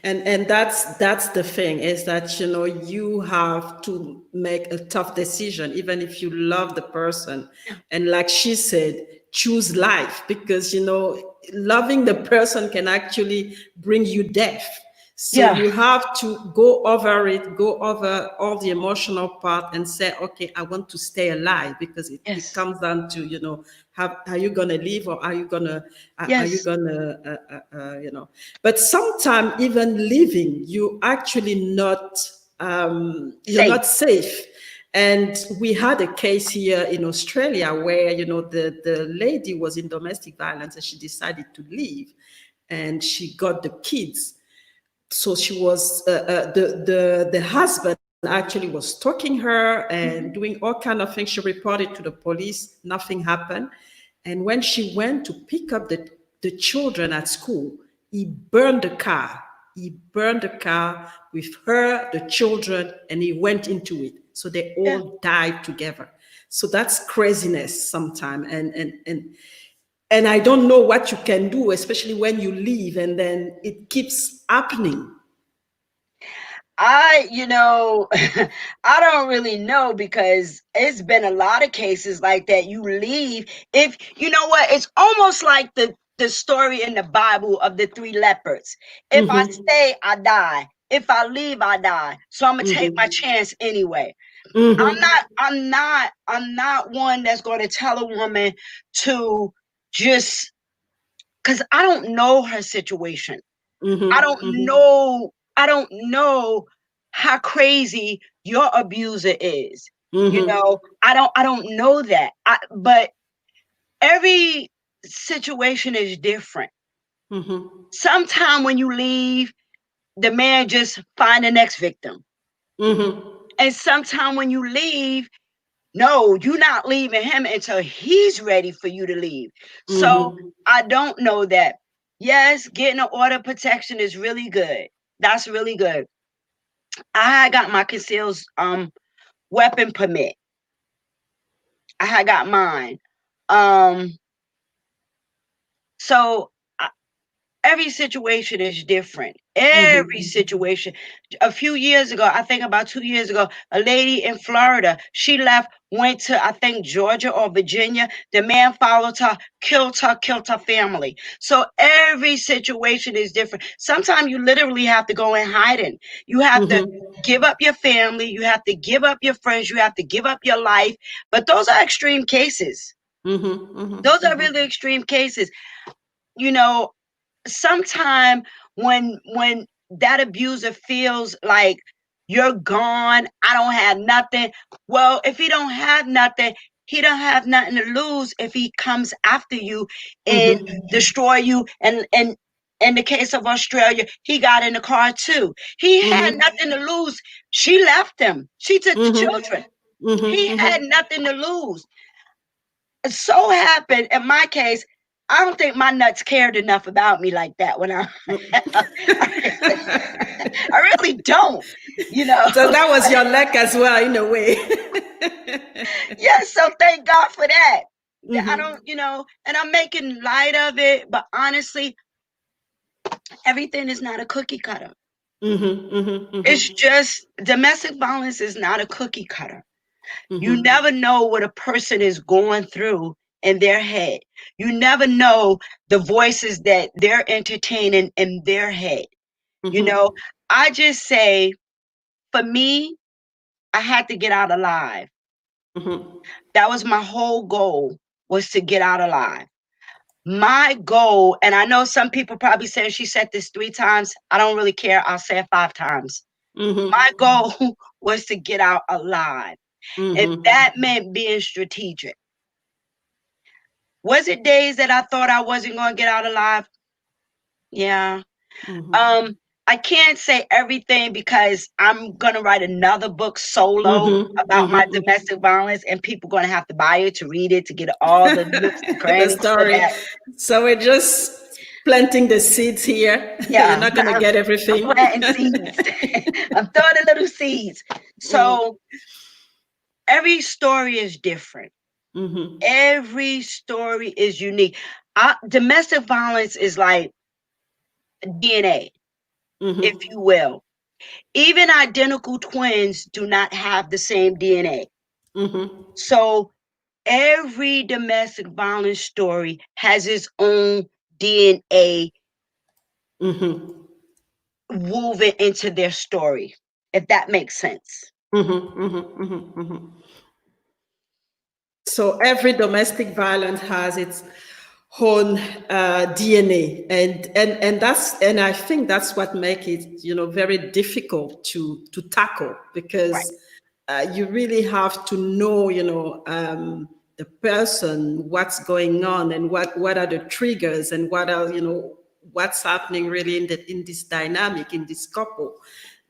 And that's the thing, is that you have to make a tough decision, even if you love the person. And like she said, choose life, because loving the person can actually bring you death. So you have to go over it, go over all the emotional part and say, okay, I want to stay alive, because it comes down to, are you going to live, or are you going to, but sometimes even living, you actually not, you're not safe. And we had a case here in Australia where, the lady was in domestic violence and she decided to leave, and she got the kids. So she was the husband actually was stalking her and doing all kind of things. She reported to the police. Nothing happened. And when she went to pick up the children at school, he burned the car. He burned the car with her, the children, and he went into it. So they all died together. So that's craziness sometimes. And I don't know what you can do, especially when you leave and then it keeps happening. I don't really know, because it's been a lot of cases like that. You leave, if you know what, it's almost like the story in the Bible of the 3 lepers. If I stay, I die. If I leave, I die. So I'm gonna take my chance anyway. I'm not one that's going to tell a woman to just, because I don't know her situation. I don't know how crazy your abuser is. I don't know that. But every situation is different. Sometime when you leave, the man just find the next victim. And sometime when you leave, no, you're not leaving him until he's ready for you to leave. So I don't know that. Yes, getting an order of protection is really good. That's really good. I got my concealed weapon permit. I had got mine. So every situation is different. Every situation. A few years ago, I think about 2 years ago, a lady in Florida, she left, went to, I think, Georgia or Virginia. The man followed her, killed her family. So every situation is different. Sometimes you literally have to go in hiding. You have to give up your family. You have to give up your friends. You have to give up your life. But those are extreme cases. Those are really extreme cases. Sometime when that abuser feels like you're gone, I don't have nothing. Well, if he don't have nothing, he don't have nothing to lose if he comes after you and destroy you. And in the case of Australia, he got in the car too. He had nothing to lose. She left him. She took the children. He had nothing to lose. It so happened in my case, I don't think my nuts cared enough about me like that when I I really don't, you know. So that was your luck as well, in a way. Yeah, so thank God for that. I Mhm. don't, you know, and I'm making light of it, but honestly, everything is not a cookie cutter. Mhm. Mhm. It's Mhm. just domestic violence is not a cookie cutter. You Mhm. never know what a person is going through in their head. You never know the voices that they're entertaining in their head. You know, Mhm. I just say, for me, I had to get out alive. Mhm. That was my whole goal, was to get out alive. My goal, and I know some people probably saying she said this 3 times. I don't really care. I'll say it 5 times. My Mhm. goal was to get out alive. And Mhm. that meant being strategic. Was it days that I thought I wasn't going to get out alive? Yeah. Mhm. I can't say everything because I'm going to write another book solo Mhm. about my Mhm. domestic violence, and people going to have to buy it to read it to get all the nooks and The crannies for story. that. So we're just planting the seeds here. You're Yeah, not going to get I'm everything. planting seeds. I'm throwing the little seeds. So every story is different. Mhm. Every story is unique. Domestic violence is like DNA, if Mhm. you will. Even identical twins do not have the same DNA. Mhm. So every domestic violence story has its own DNA Mhm. woven into their story, if that makes sense. Mhm. Mhm. Mhm. Mhm. So every domestic violence has its own DNA, and I think that's what makes it, very difficult to tackle, Right. because you really have to know, the person, what's going on, and what are the triggers, and what are, what's happening really in this dynamic, in this couple,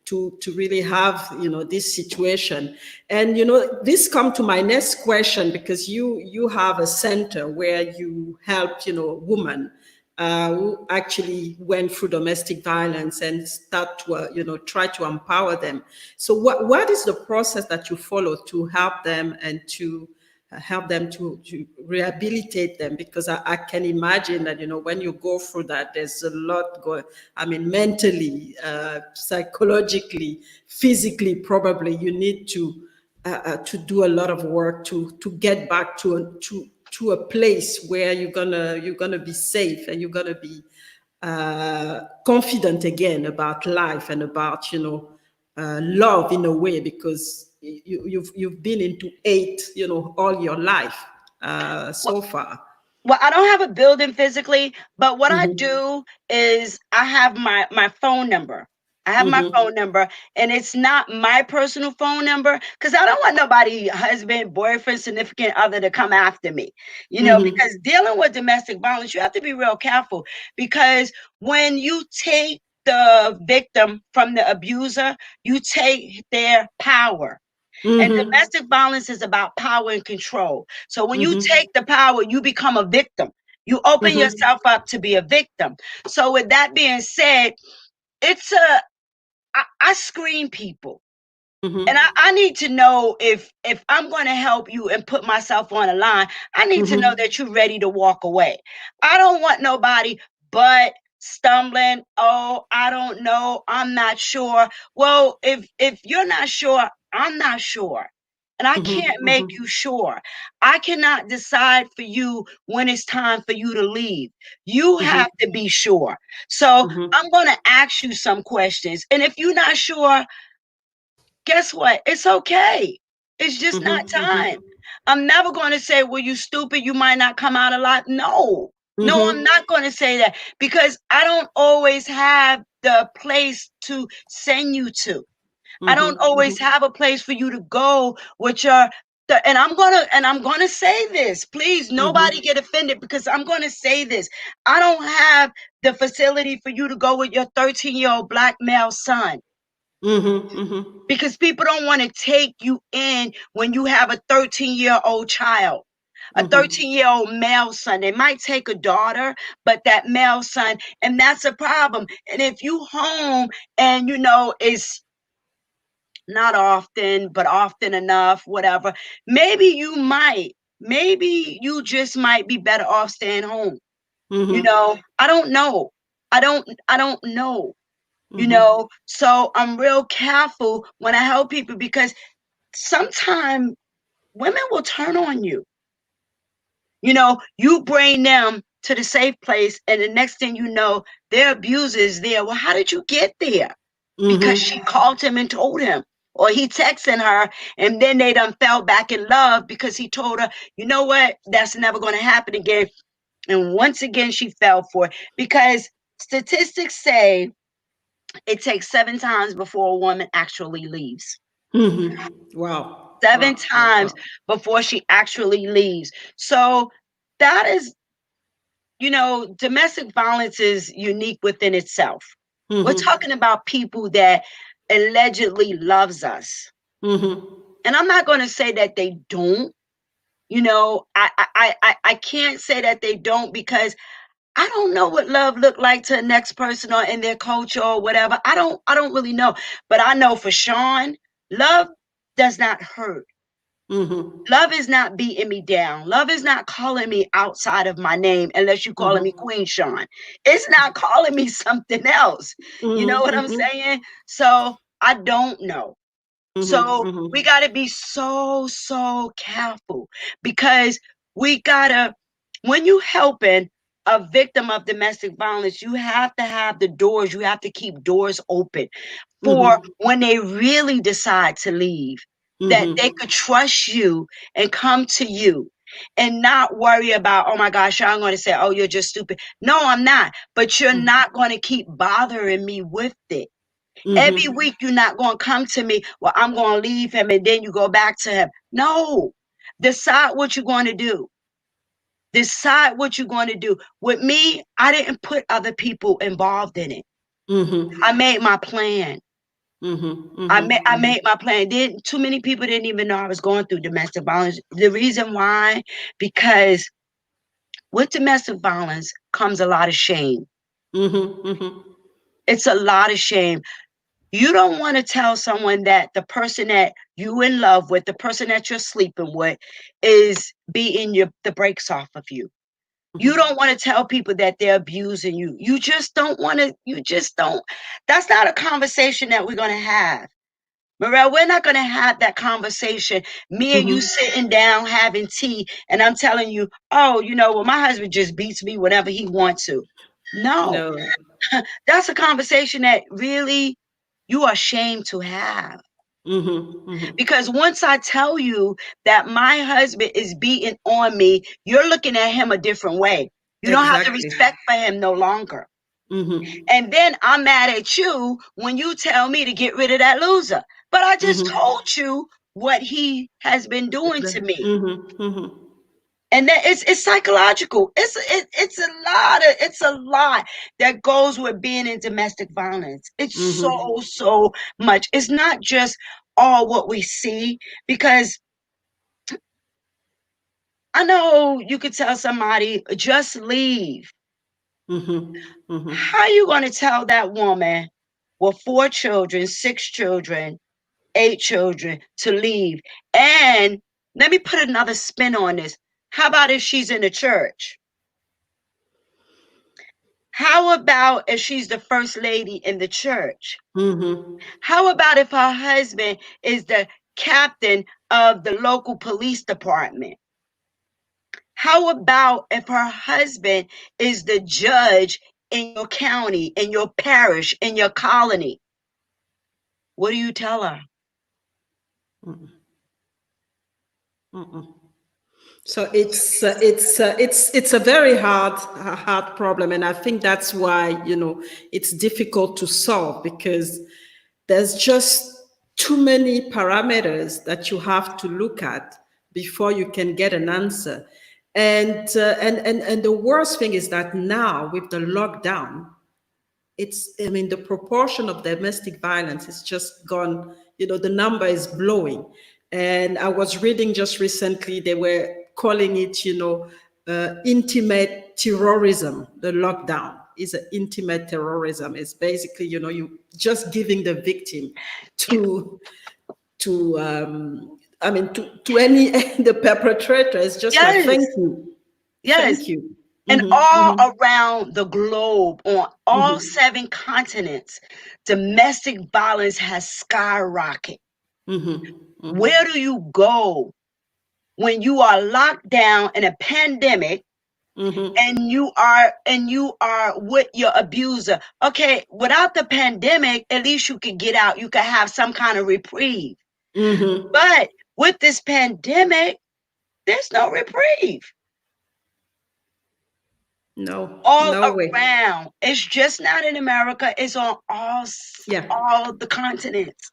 to really have, this situation. And this come to my next question, because you have a center where you help, women who actually went through domestic violence, and start to try to empower them. So what is the process that you follow to help them, and to help them to rehabilitate them? Because I can imagine that, when you go through that, there's a lot going, I mean, mentally, psychologically, physically, probably you need to do a lot of work to get back to a place where you're gonna be safe, and you're gonna be confident again about life, and about love, in a way, because you've been into hate, all your life Well, so far. well, I don't have a building physically, but what I Mhm. do is I have my phone number. I have my Mhm. phone number, and it's not my personal phone number because I don't want nobody, husband, boyfriend, significant other, to come after me. Mhm. Because dealing with domestic violence, you have to be real careful, because when you take the victim from the abuser, you take their power. And Mhm. domestic violence is about power and control. So when you Mhm. take the power, you become a victim. You open Mhm. yourself up to be a victim. So with that being said, I screen people. And Mhm. I need to know, if I'm going to help you and put myself on a line, I need to know Mhm. that you're ready to walk away. I don't want nobody but stumbling. Oh, I don't know. I'm not sure. Well, if you're not sure, I'm not sure. And I Mhm. can't make Mhm. you sure. I cannot decide for you when it's time for you to leave. You have Mhm. to be sure. So Mhm. I'm going to ask you some questions. And if you're not sure, guess what? It's okay. It's just not Mhm. time. I'm never going to say, well, you stupid, you might not come out alive. No, no, I'm Mhm. not going to say that, because I don't always have the place to send you to. I don't Mhm. always Mhm. have a place for you to go with and I'm gonna say this. Please, nobody Mhm. get offended, because I'm gonna say this. I don't have the facility for you to go with your 13-year-old black male son, Mhm. Mhm. because people don't want to take you in when you have a 13-year-old child. a 13-year-old male son. They might take a daughter, but that male son, and that's a problem. And if you home and it's not often, but often enough, whatever, maybe you just might be better off staying home. I don't know. I don't know. So I'm real careful when I help people, because sometimes women will turn on you. You bring them to the safe place, and the next thing you know, their abuser is there. Well, how did you get there? Because she called him and told him, or he texting her, and then they done fell back in love because he told her, you know what, that's never going to happen again. And once again, she fell for it, because statistics say it takes 7 times before a woman actually leaves. Wow. 7 times before she actually leaves. So that is, domestic violence is unique within itself. We're talking about people that allegedly loves us. And I'm not going to say that they don't. I can't say that they don't, because I don't know what love look like to the next person or in their culture or whatever. I don't really know. But I know for Shawn, love does not hurt. Love is not beating me down. Love is not calling me outside of my name, unless you're calling me Queen Shawn. It's not calling me something else. You know what I'm saying? So I don't know. So we got to be so careful, because we got to, when you helping a victim of domestic violence, you have to have the doors, you have to keep doors open for when they really decide to leave, that they could trust you and come to you and not worry about, oh my gosh, I'm going to say, oh, you're just stupid. No, I'm not. But you're not going to keep bothering me with it. Every week, you're not going to come to me, well, I'm going to leave him, and then you go back to him. No. Decide what you're going to do. Decide what you're going to do. With me, I didn't put other people involved in it. I made my plan. I made my plan. Too many people didn't even know I was going through domestic violence. The reason why, because with domestic violence comes a lot of shame. It's a lot of shame. You don't want to tell someone that the person that you in love with, the person that you're sleeping with, is beating the brakes off of you. You don't want to tell people that they're abusing you. You just don't want to. That's not a conversation that we're going to have. Morel, we're not going to have that conversation. Me and you sitting down having tea, and I'm telling you, oh, well, my husband just beats me whenever he wants to. No. That's a conversation that really you are ashamed to have. Because once I tell you that my husband is beating on me, you're looking at him a different way. You don't have the respect for him no longer. And then I'm mad at you when you tell me to get rid of that loser. But I just told you what he has been doing to me. And that it's psychological. It's a lot that goes with being in domestic violence. It's so much. It's not just all what we see, because I know you could tell somebody, just leave. How are you going to tell that woman with 4 children, 6 children, 8 children to leave? And let me put another spin on this. How about if she's in the church? How about if she's the first lady in the church? How about if her husband is the captain of the local police department? How about if her husband is the judge in your county, in your parish, in your colony? What do you tell her? So it's a very hard problem, and I think that's why it's difficult to solve, because there's just too many parameters that you have to look at before you can get an answer. And the worst thing is that now with the lockdown, the proportion of domestic violence is just gone. The number is blowing. And I was reading just recently, they were calling it, intimate terrorism. The lockdown is an intimate terrorism. It's basically, you just giving the victim to any the perpetrator. It's just like, Yes. thank you. Yes. Thank you. And all around the globe, on all 7 continents, domestic violence has skyrocketed. Where do you go when you are locked down in a pandemic and you are with your abuser? Okay, without the pandemic, at least you could get out. You could have some kind of reprieve. But with this pandemic, there's no reprieve. No, all no around. way. It's just not in America. It's on all the continents.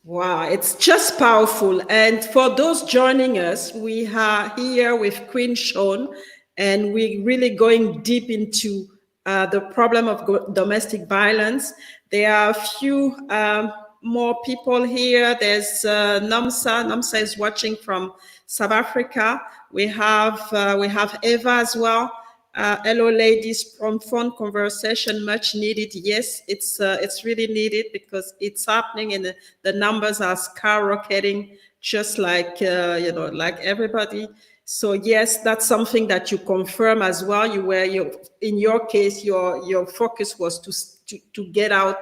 Wow, it's just powerful. And for those joining us, we are here with Queen Shawn, and we're really going deep into the problem of domestic violence. There are a few more people here. There's Namsa. Namsa is watching from South Africa. We have Eva as well. Hello, ladies. From phone conversation, much needed. Yes, it's really needed because it's happening, and the numbers are skyrocketing, just like like everybody. So yes, that's something that you confirm as well. In your case, your focus was to get out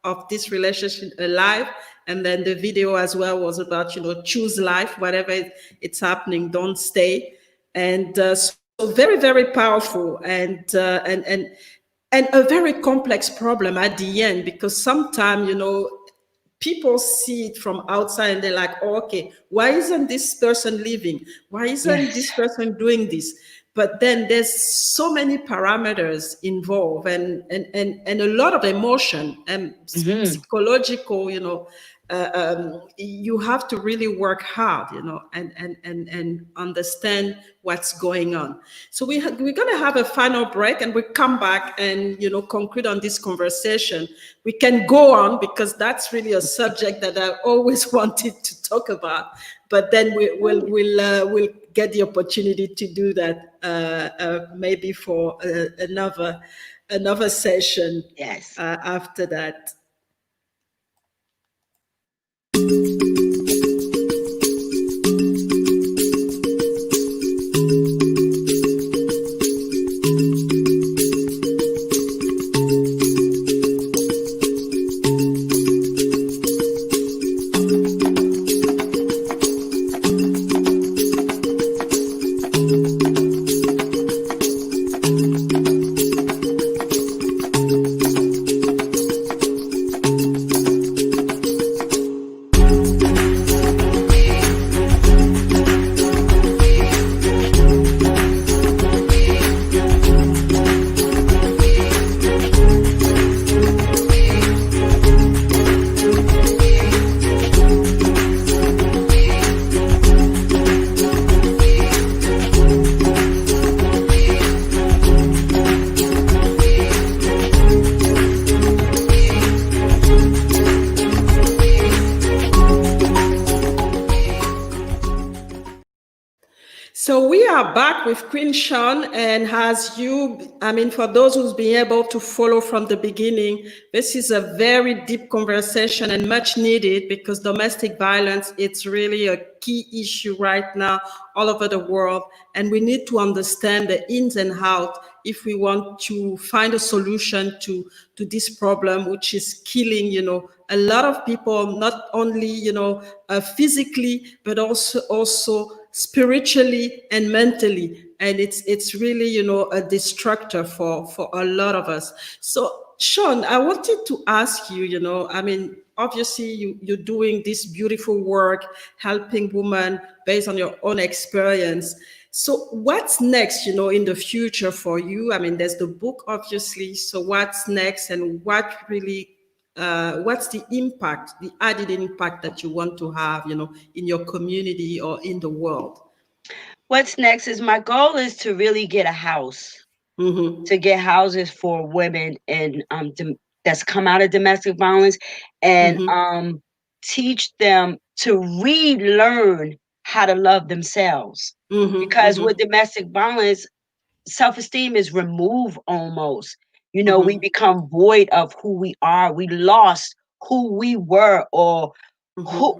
of this relationship alive, and then the video as well was about choose life, whatever it's happening, don't stay. And so very, very powerful, and a very complex problem at the end, because sometimes people see it from outside and they're like, oh, okay, why isn't this person leaving? Why isn't this person doing this? But then there's so many parameters involved, and a lot of emotion and psychological, you have to really work hard, and understand what's going on. So we're going to have a final break, and we come back and conclude on this conversation. We can go on because that's really a subject that I always wanted to talk about, but then we'll get the opportunity to do that maybe for another session. Yes. After that. So we are back with Queen Shawn, and for those who's been able to follow from the beginning, this is a very deep conversation and much needed, because domestic violence, it's really a key issue right now all over the world, and we need to understand the ins and outs if we want to find a solution to this problem, which is killing, a lot of people, not only, physically, but also spiritually and mentally. And it's really, a destructor for a lot of us. So Shawn, I wanted to ask you, obviously you're doing this beautiful work, helping women based on your own experience. So what's next, in the future for you? There's the book, obviously. So what's next, and what really, what's the impact, the added impact that you want to have, in your community or in the world? What's next is, my goal is to really get a house, to get houses for women and that's come out of domestic violence, and teach them to relearn how to love themselves. Because with domestic violence, self-esteem is removed almost. You know, we become void of who we are. We lost who we were, or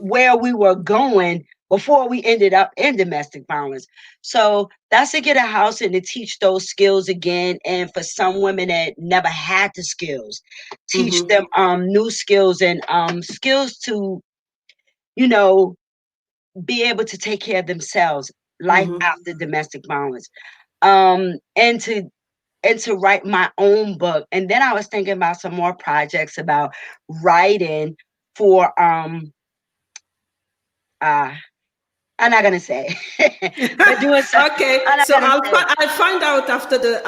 where we were going before we ended up in domestic violence. So that's to get a house and to teach those skills again. And for some women that never had the skills, teach them new skills, and skills to, you know, be able to take care of themselves, life after domestic violence. And to write my own book. And then I was thinking about some more projects about writing for I'm not gonna say, but doing some. Okay, so I'll find out after the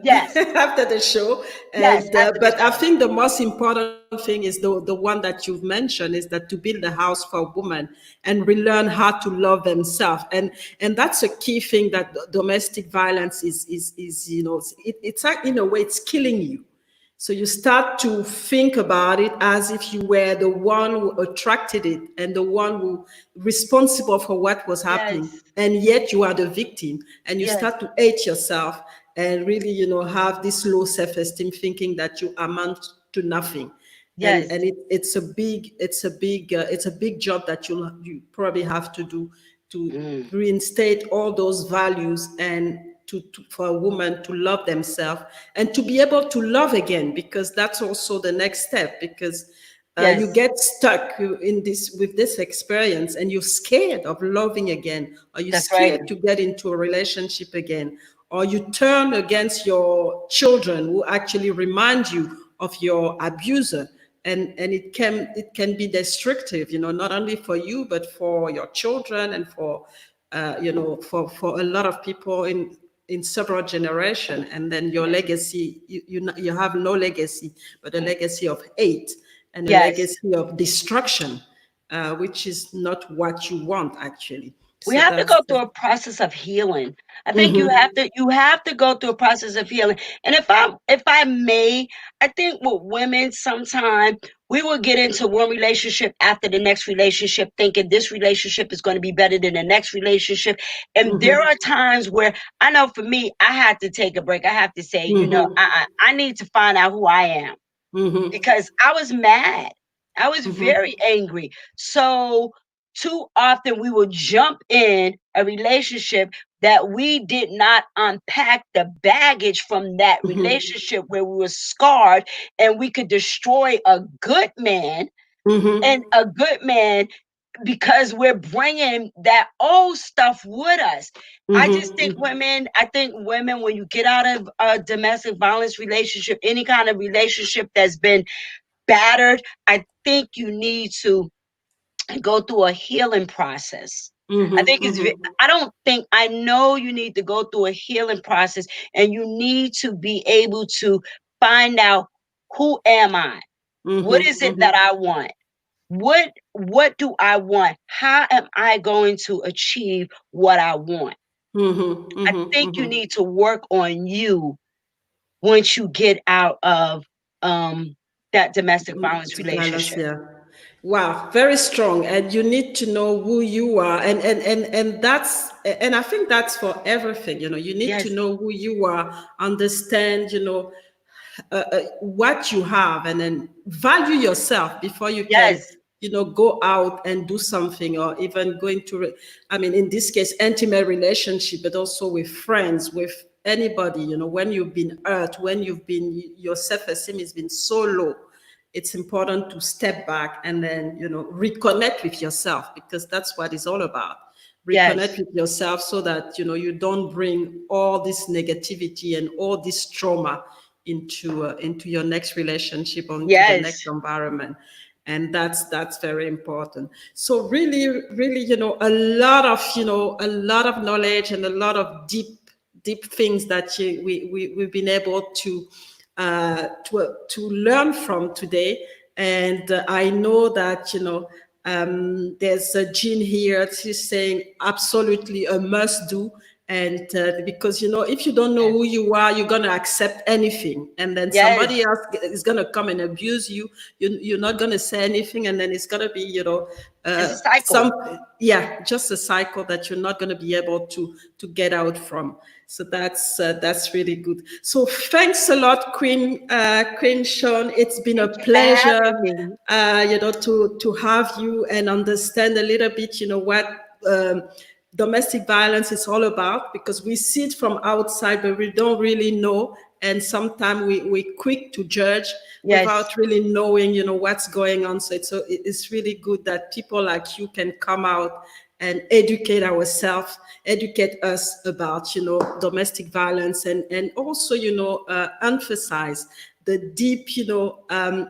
Yes. after the show. Yes, And after the but I show. think the most important thing is the one that you've mentioned, is that to build a house for a woman and relearn how to love themselves, and that's a key thing, that domestic violence is you know, it's like, in a way, it's killing you. So you start to think about it as if you were the one who attracted it and the one who responsible for what was happening. Yes. And yet you are the victim, and you Yes. start to hate yourself and really, you know, have this low self-esteem, thinking that you amount to nothing. Yes. And it's a big job that you probably have to do to reinstate all those values, and for a woman to love themselves and to be able to love again, because that's also the next step. Because Yes. you get stuck in this with this experience, and you're scared of loving again, or you're That's scared right. to get into a relationship again, or you turn against your children who actually remind you of your abuser. And it can be destructive, you know, not only for you, but for your children, and for you know, for a lot of people in several generations. And then your legacy, you have no legacy, but a legacy of hate and a Yes. legacy of destruction, which is not what you want, actually. We So have to that's go through a process of healing. I think you have to go through a process of healing. And if I may, I think with women, sometimes we will get into one relationship after the next relationship, thinking this relationship is going to be better than the next relationship. And there are times where I know, for me, I had to take a break. I have to say, you know, I need to find out who I am, because I was mad. I was very angry. So too often we will jump in a relationship that we did not unpack the baggage from that relationship, where we were scarred, and we could destroy a good man and a good man, because we're bringing that old stuff with us. I think women, when you get out of a domestic violence relationship, any kind of relationship that's been battered, I think you need to go through a healing process. I know you need to go through a healing process, and you need to be able to find out, who am I? What is it that I want? What do I want? How am I going to achieve what I want? I think you need to work on you once you get out of that domestic violence relationship. Yeah. Wow, very strong. And you need to know who you are. And that's, and I think that's for everything, you know, you need to Yes. know who you are, understand, you know, what you have, and then value yourself before you can, Yes. you know, go out and do something, or even go into, I mean, in this case, intimate relationship, but also with friends, with anybody, you know, when you've been hurt, when your self-esteem has been so low, it's important to step back and then, you know, reconnect with yourself, because that's what it's all about. Reconnect with yourself, so that, you know, you don't bring all this negativity and all this trauma into your next relationship, or into the next environment. And that's very important. So really, really, you know, a lot of knowledge, and a lot of deep things that we've been able to learn from today. And I know that, you know, there's a Jean here. She's saying absolutely a must do. And because, if you don't know who you are, you're going to accept anything. And then Yes. somebody else is going to come and abuse you. You're not going to say anything. And then it's going to be, It's a cycle. just a cycle that you're not going to be able to get out from. So that's really good. So thanks a lot, Queen Shawn. It's been a pleasure, to have you and understand a little bit, what domestic violence is all about, because we see it from outside, but we don't really know. And sometimes we're quick to judge without really knowing, what's going on. So it's really good that people like you can come out and educate ourselves, educate us about, domestic violence, and also, emphasize the deep,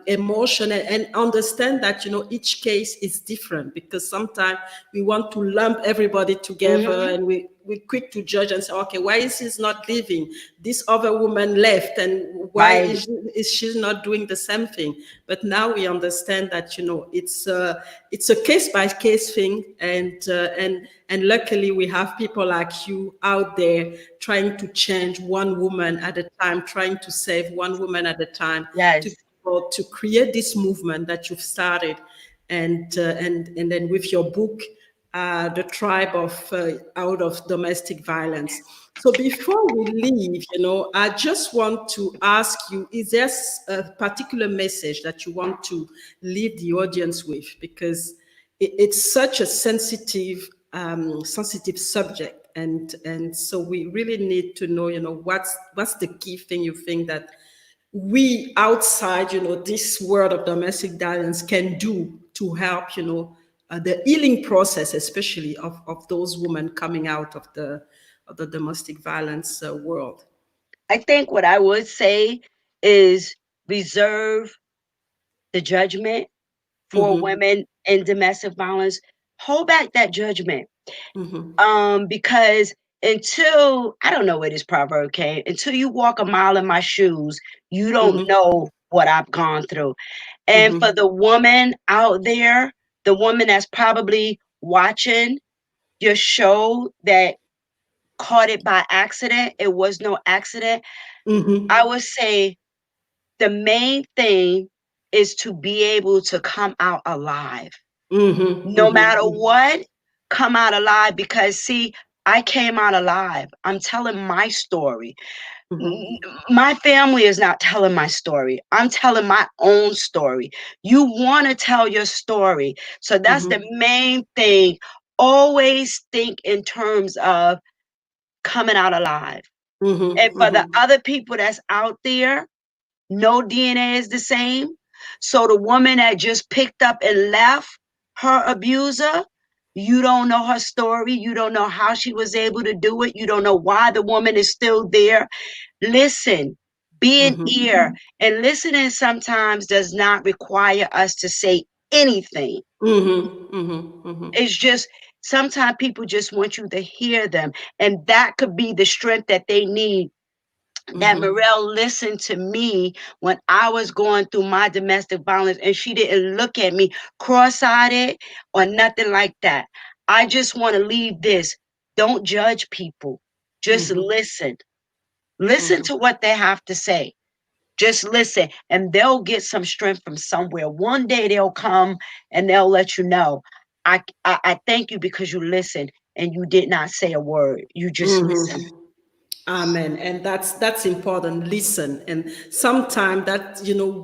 emotion, and understand that, each case is different, because sometimes we want to lump everybody together, and we're quick to judge and say, okay, why is he not leaving? This other woman left, and why is she not doing the same thing? But now we understand that, it's a case-by-case thing, and luckily we have people like you out there trying to change one woman at a time, trying to save one woman at a time, to create this movement that you've started, and then with your book, The Tribe of Out of Domestic Violence. So before we leave, I just want to ask you, is there a particular message that you want to leave the audience with? Because it's such a sensitive subject. And so we really need to know, what's the key thing you think that we outside, this world of domestic violence can do to help, the healing process, especially of those women coming out of the domestic violence world. I think what I would say is reserve the judgment for women in domestic violence. Hold back that judgment. Because until, I don't know where this proverb came, until you walk a mile in my shoes, you don't know what I've gone through. And for the woman out there, the woman that's probably watching your show that caught it by accident, it was no accident. I would say the main thing is to be able to come out alive. No matter what, come out alive, because see, I came out alive. I'm telling my story. My family is not telling my story. I'm telling my own story. You want to tell your story. So that's the main thing. Always think in terms of coming out alive. And for the other people that's out there, no DNA is the same. So the woman that just picked up and left her abuser, you don't know her story. You don't know how she was able to do it. You don't know why the woman is still there. Listen, be an ear. And listening sometimes does not require us to say anything. It's just, sometimes people just want you to hear them. And that could be the strength that they need. That Morel listened to me when I was going through my domestic violence, and she didn't look at me cross-eyed or nothing like that. I just want to leave this. Don't judge people. Just listen. Listen to what they have to say. Just listen, and they'll get some strength from somewhere. One day they'll come and they'll let you know, I thank you because you listened and you did not say a word. You just listened. Amen. And that's important. Listen. And sometimes that,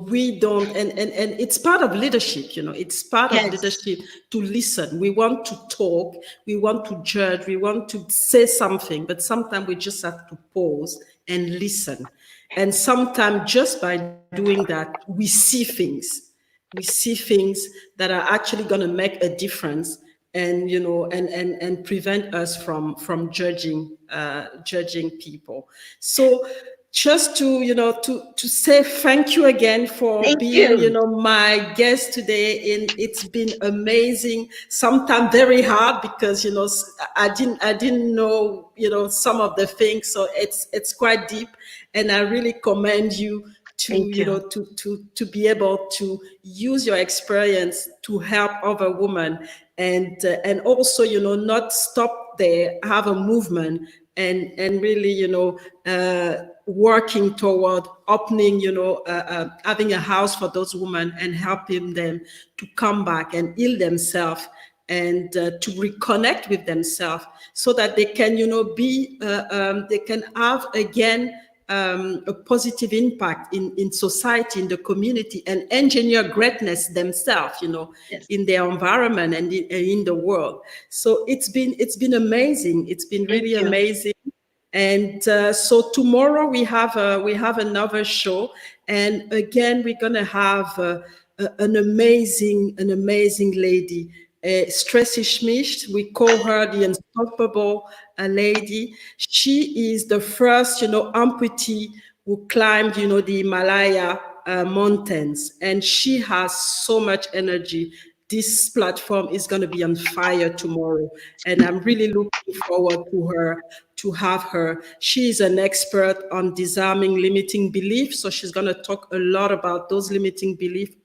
we don't, and it's part of leadership, it's part of leadership to listen. We want to talk, we want to judge, we want to say something, but sometimes we just have to pause and listen. And sometimes just by doing that, we see things. We see things that are actually going to make a difference, and and prevent us from judging people. So just to to say thank you again for being my guest today, and it's been amazing, sometimes very hard, because I didn't know some of the things, so it's quite deep, and I really commend you to to be able to use your experience to help other women, and also not stop there, have a movement, and really, working toward opening, having a house for those women and helping them to come back and heal themselves and to reconnect with themselves so that they can, they can have again a positive impact in society, in the community, and engineer greatness themselves, Yes. in their environment and in the world. So it's been amazing. It's been really amazing. And so tomorrow we have another show, and again we're gonna have an amazing lady, Stressy Schmidt. We call her the unstoppable lady. She is the first, amputee who climbed, the Himalaya mountains, and she has so much energy. This platform is going to be on fire tomorrow, and I'm really looking forward to have her. She is an expert on disarming limiting beliefs, so she's going to talk a lot about those limiting beliefs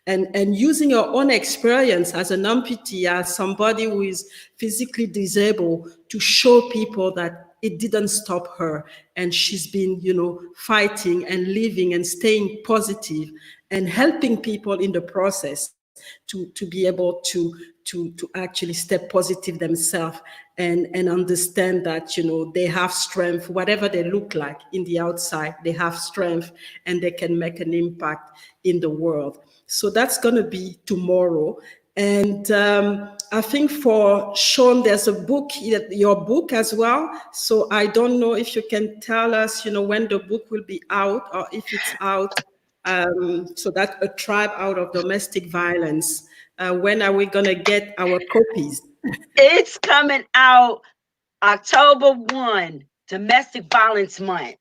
and using her own experience as an amputee, as somebody who is physically disabled, to show people that it didn't stop her, and she's been, fighting and living and staying positive and helping people in the process to be able to actually step positive themselves and understand that, they have strength. Whatever they look like in the outside, they have strength and they can make an impact in the world. So that's going to be tomorrow. And I think for Shawn, there's a book, your book as well. So I don't know if you can tell us, when the book will be out, or if it's out, so that A Tribe Out of Domestic Violence. When are we going to get our copies? It's coming out October 1, Domestic Violence Month.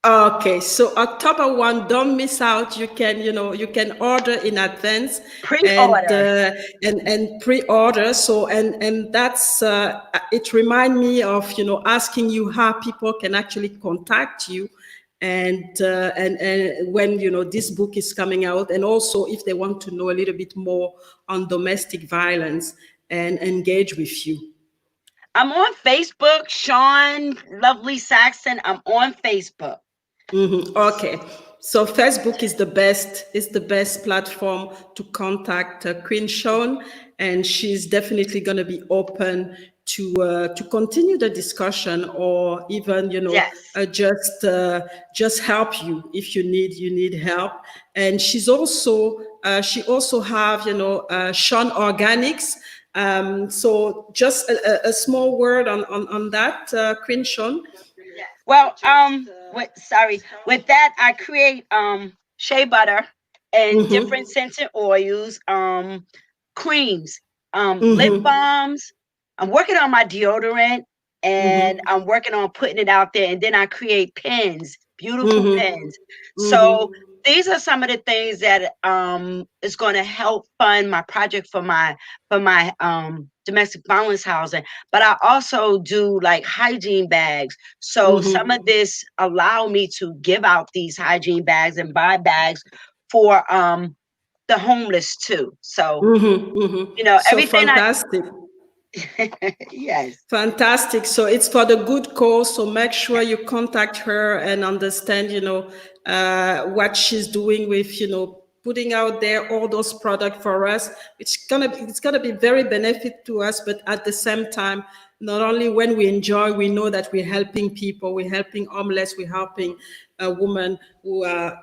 Okay, so October 1, don't miss out. You can order in advance. Pre-order. And pre-order. So and that's it remind me of asking you how people can actually contact you, and when this book is coming out, and also if they want to know a little bit more on domestic violence and engage with you. I'm on Facebook, Shawn Lovely Saxton. I'm on Facebook. Mm-hmm. Okay, so Facebook is the best platform to contact Queen Shawn, and she's definitely going to be open to continue the discussion, or even Yes. just help you if you need help. And she also have Shawn Organics. So just a small word on that, Queen Shawn. Well, with that, I create shea butter and different scented oils, creams, lip balms. I'm working on my deodorant, and I'm working on putting it out there. And then I create pens, beautiful pens. So these are some of the things that is going to help fund my project for my domestic violence housing. But I also do like hygiene bags. So some of this allow me to give out these hygiene bags and buy bags for the homeless too. So so everything. Fantastic. Yes. Fantastic. So it's for the good cause. So make sure you contact her and understand, what she's doing with, putting out there all those products for us. It's gonna be very benefit to us, but at the same time, not only when we enjoy, we know that we're helping people, we're helping homeless, we're helping women who are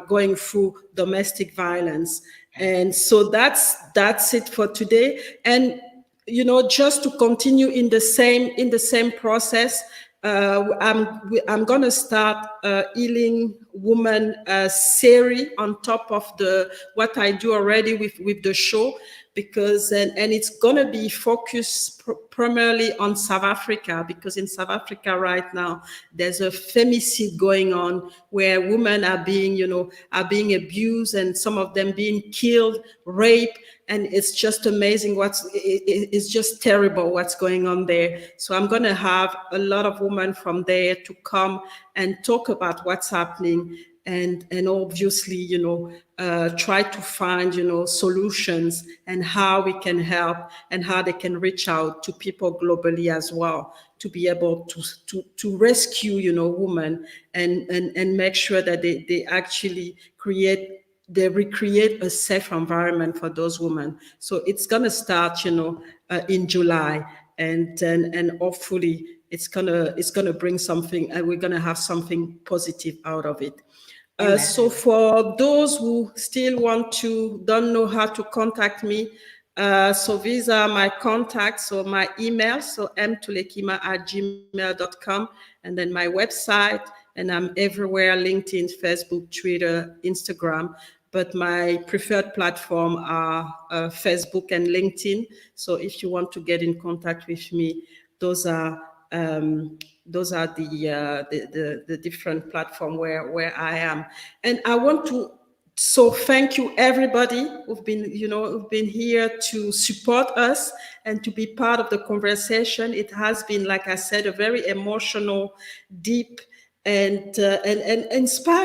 going through domestic violence. And so that's it for today. And just to continue in the same process, I'm gonna start healing woman series on top of what I do already with the show, because and it's gonna be focused primarily on South Africa, because in South Africa right now there's a femicide going on where women are being abused, and some of them being killed, raped. And it's just amazing it's just terrible what's going on there. So I'm going to have a lot of women from there to come and talk about what's happening and obviously, try to find, solutions and how we can help and how they can reach out to people globally as well to be able to rescue, women and make sure that they actually they recreate a safe environment for those women. So it's going to start, in July, and hopefully it's gonna bring something, and we're gonna have something positive out of it. So for those who still don't know how to contact me, so these are my contacts, so my email, so mtulekima@gmail.com, and then my website, and I'm everywhere: LinkedIn, Facebook, Twitter, Instagram. But my preferred platform are Facebook and LinkedIn. So if you want to get in contact with me, those are the different platform where I am. And I want to thank you everybody who've been here to support us and to be part of the conversation. It has been, like I said, a very emotional, deep, and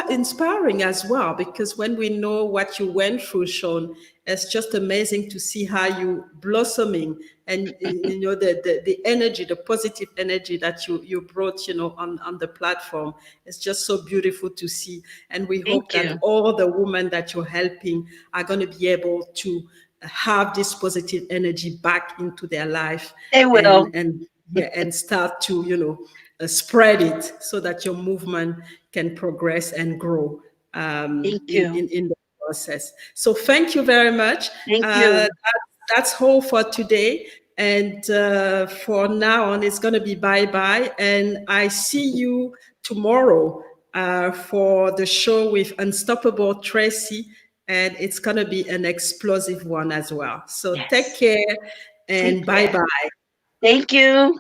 inspiring as well, because when we know what you went through, Shawn, it's just amazing to see how you blossoming, and the energy, the positive energy that you brought, on the platform. It's just so beautiful to see, and we hope that all the women that you're helping are going to be able to have this positive energy back into their life. They will. And start to spread it so that your movement can progress and grow in the process. So thank you very much. Thank you. That's all for today. And for now on, it's going to be bye-bye. And I see you tomorrow for the show with Unstoppable Tracy. And it's going to be an explosive one as well. So take care and bye-bye. Thank you.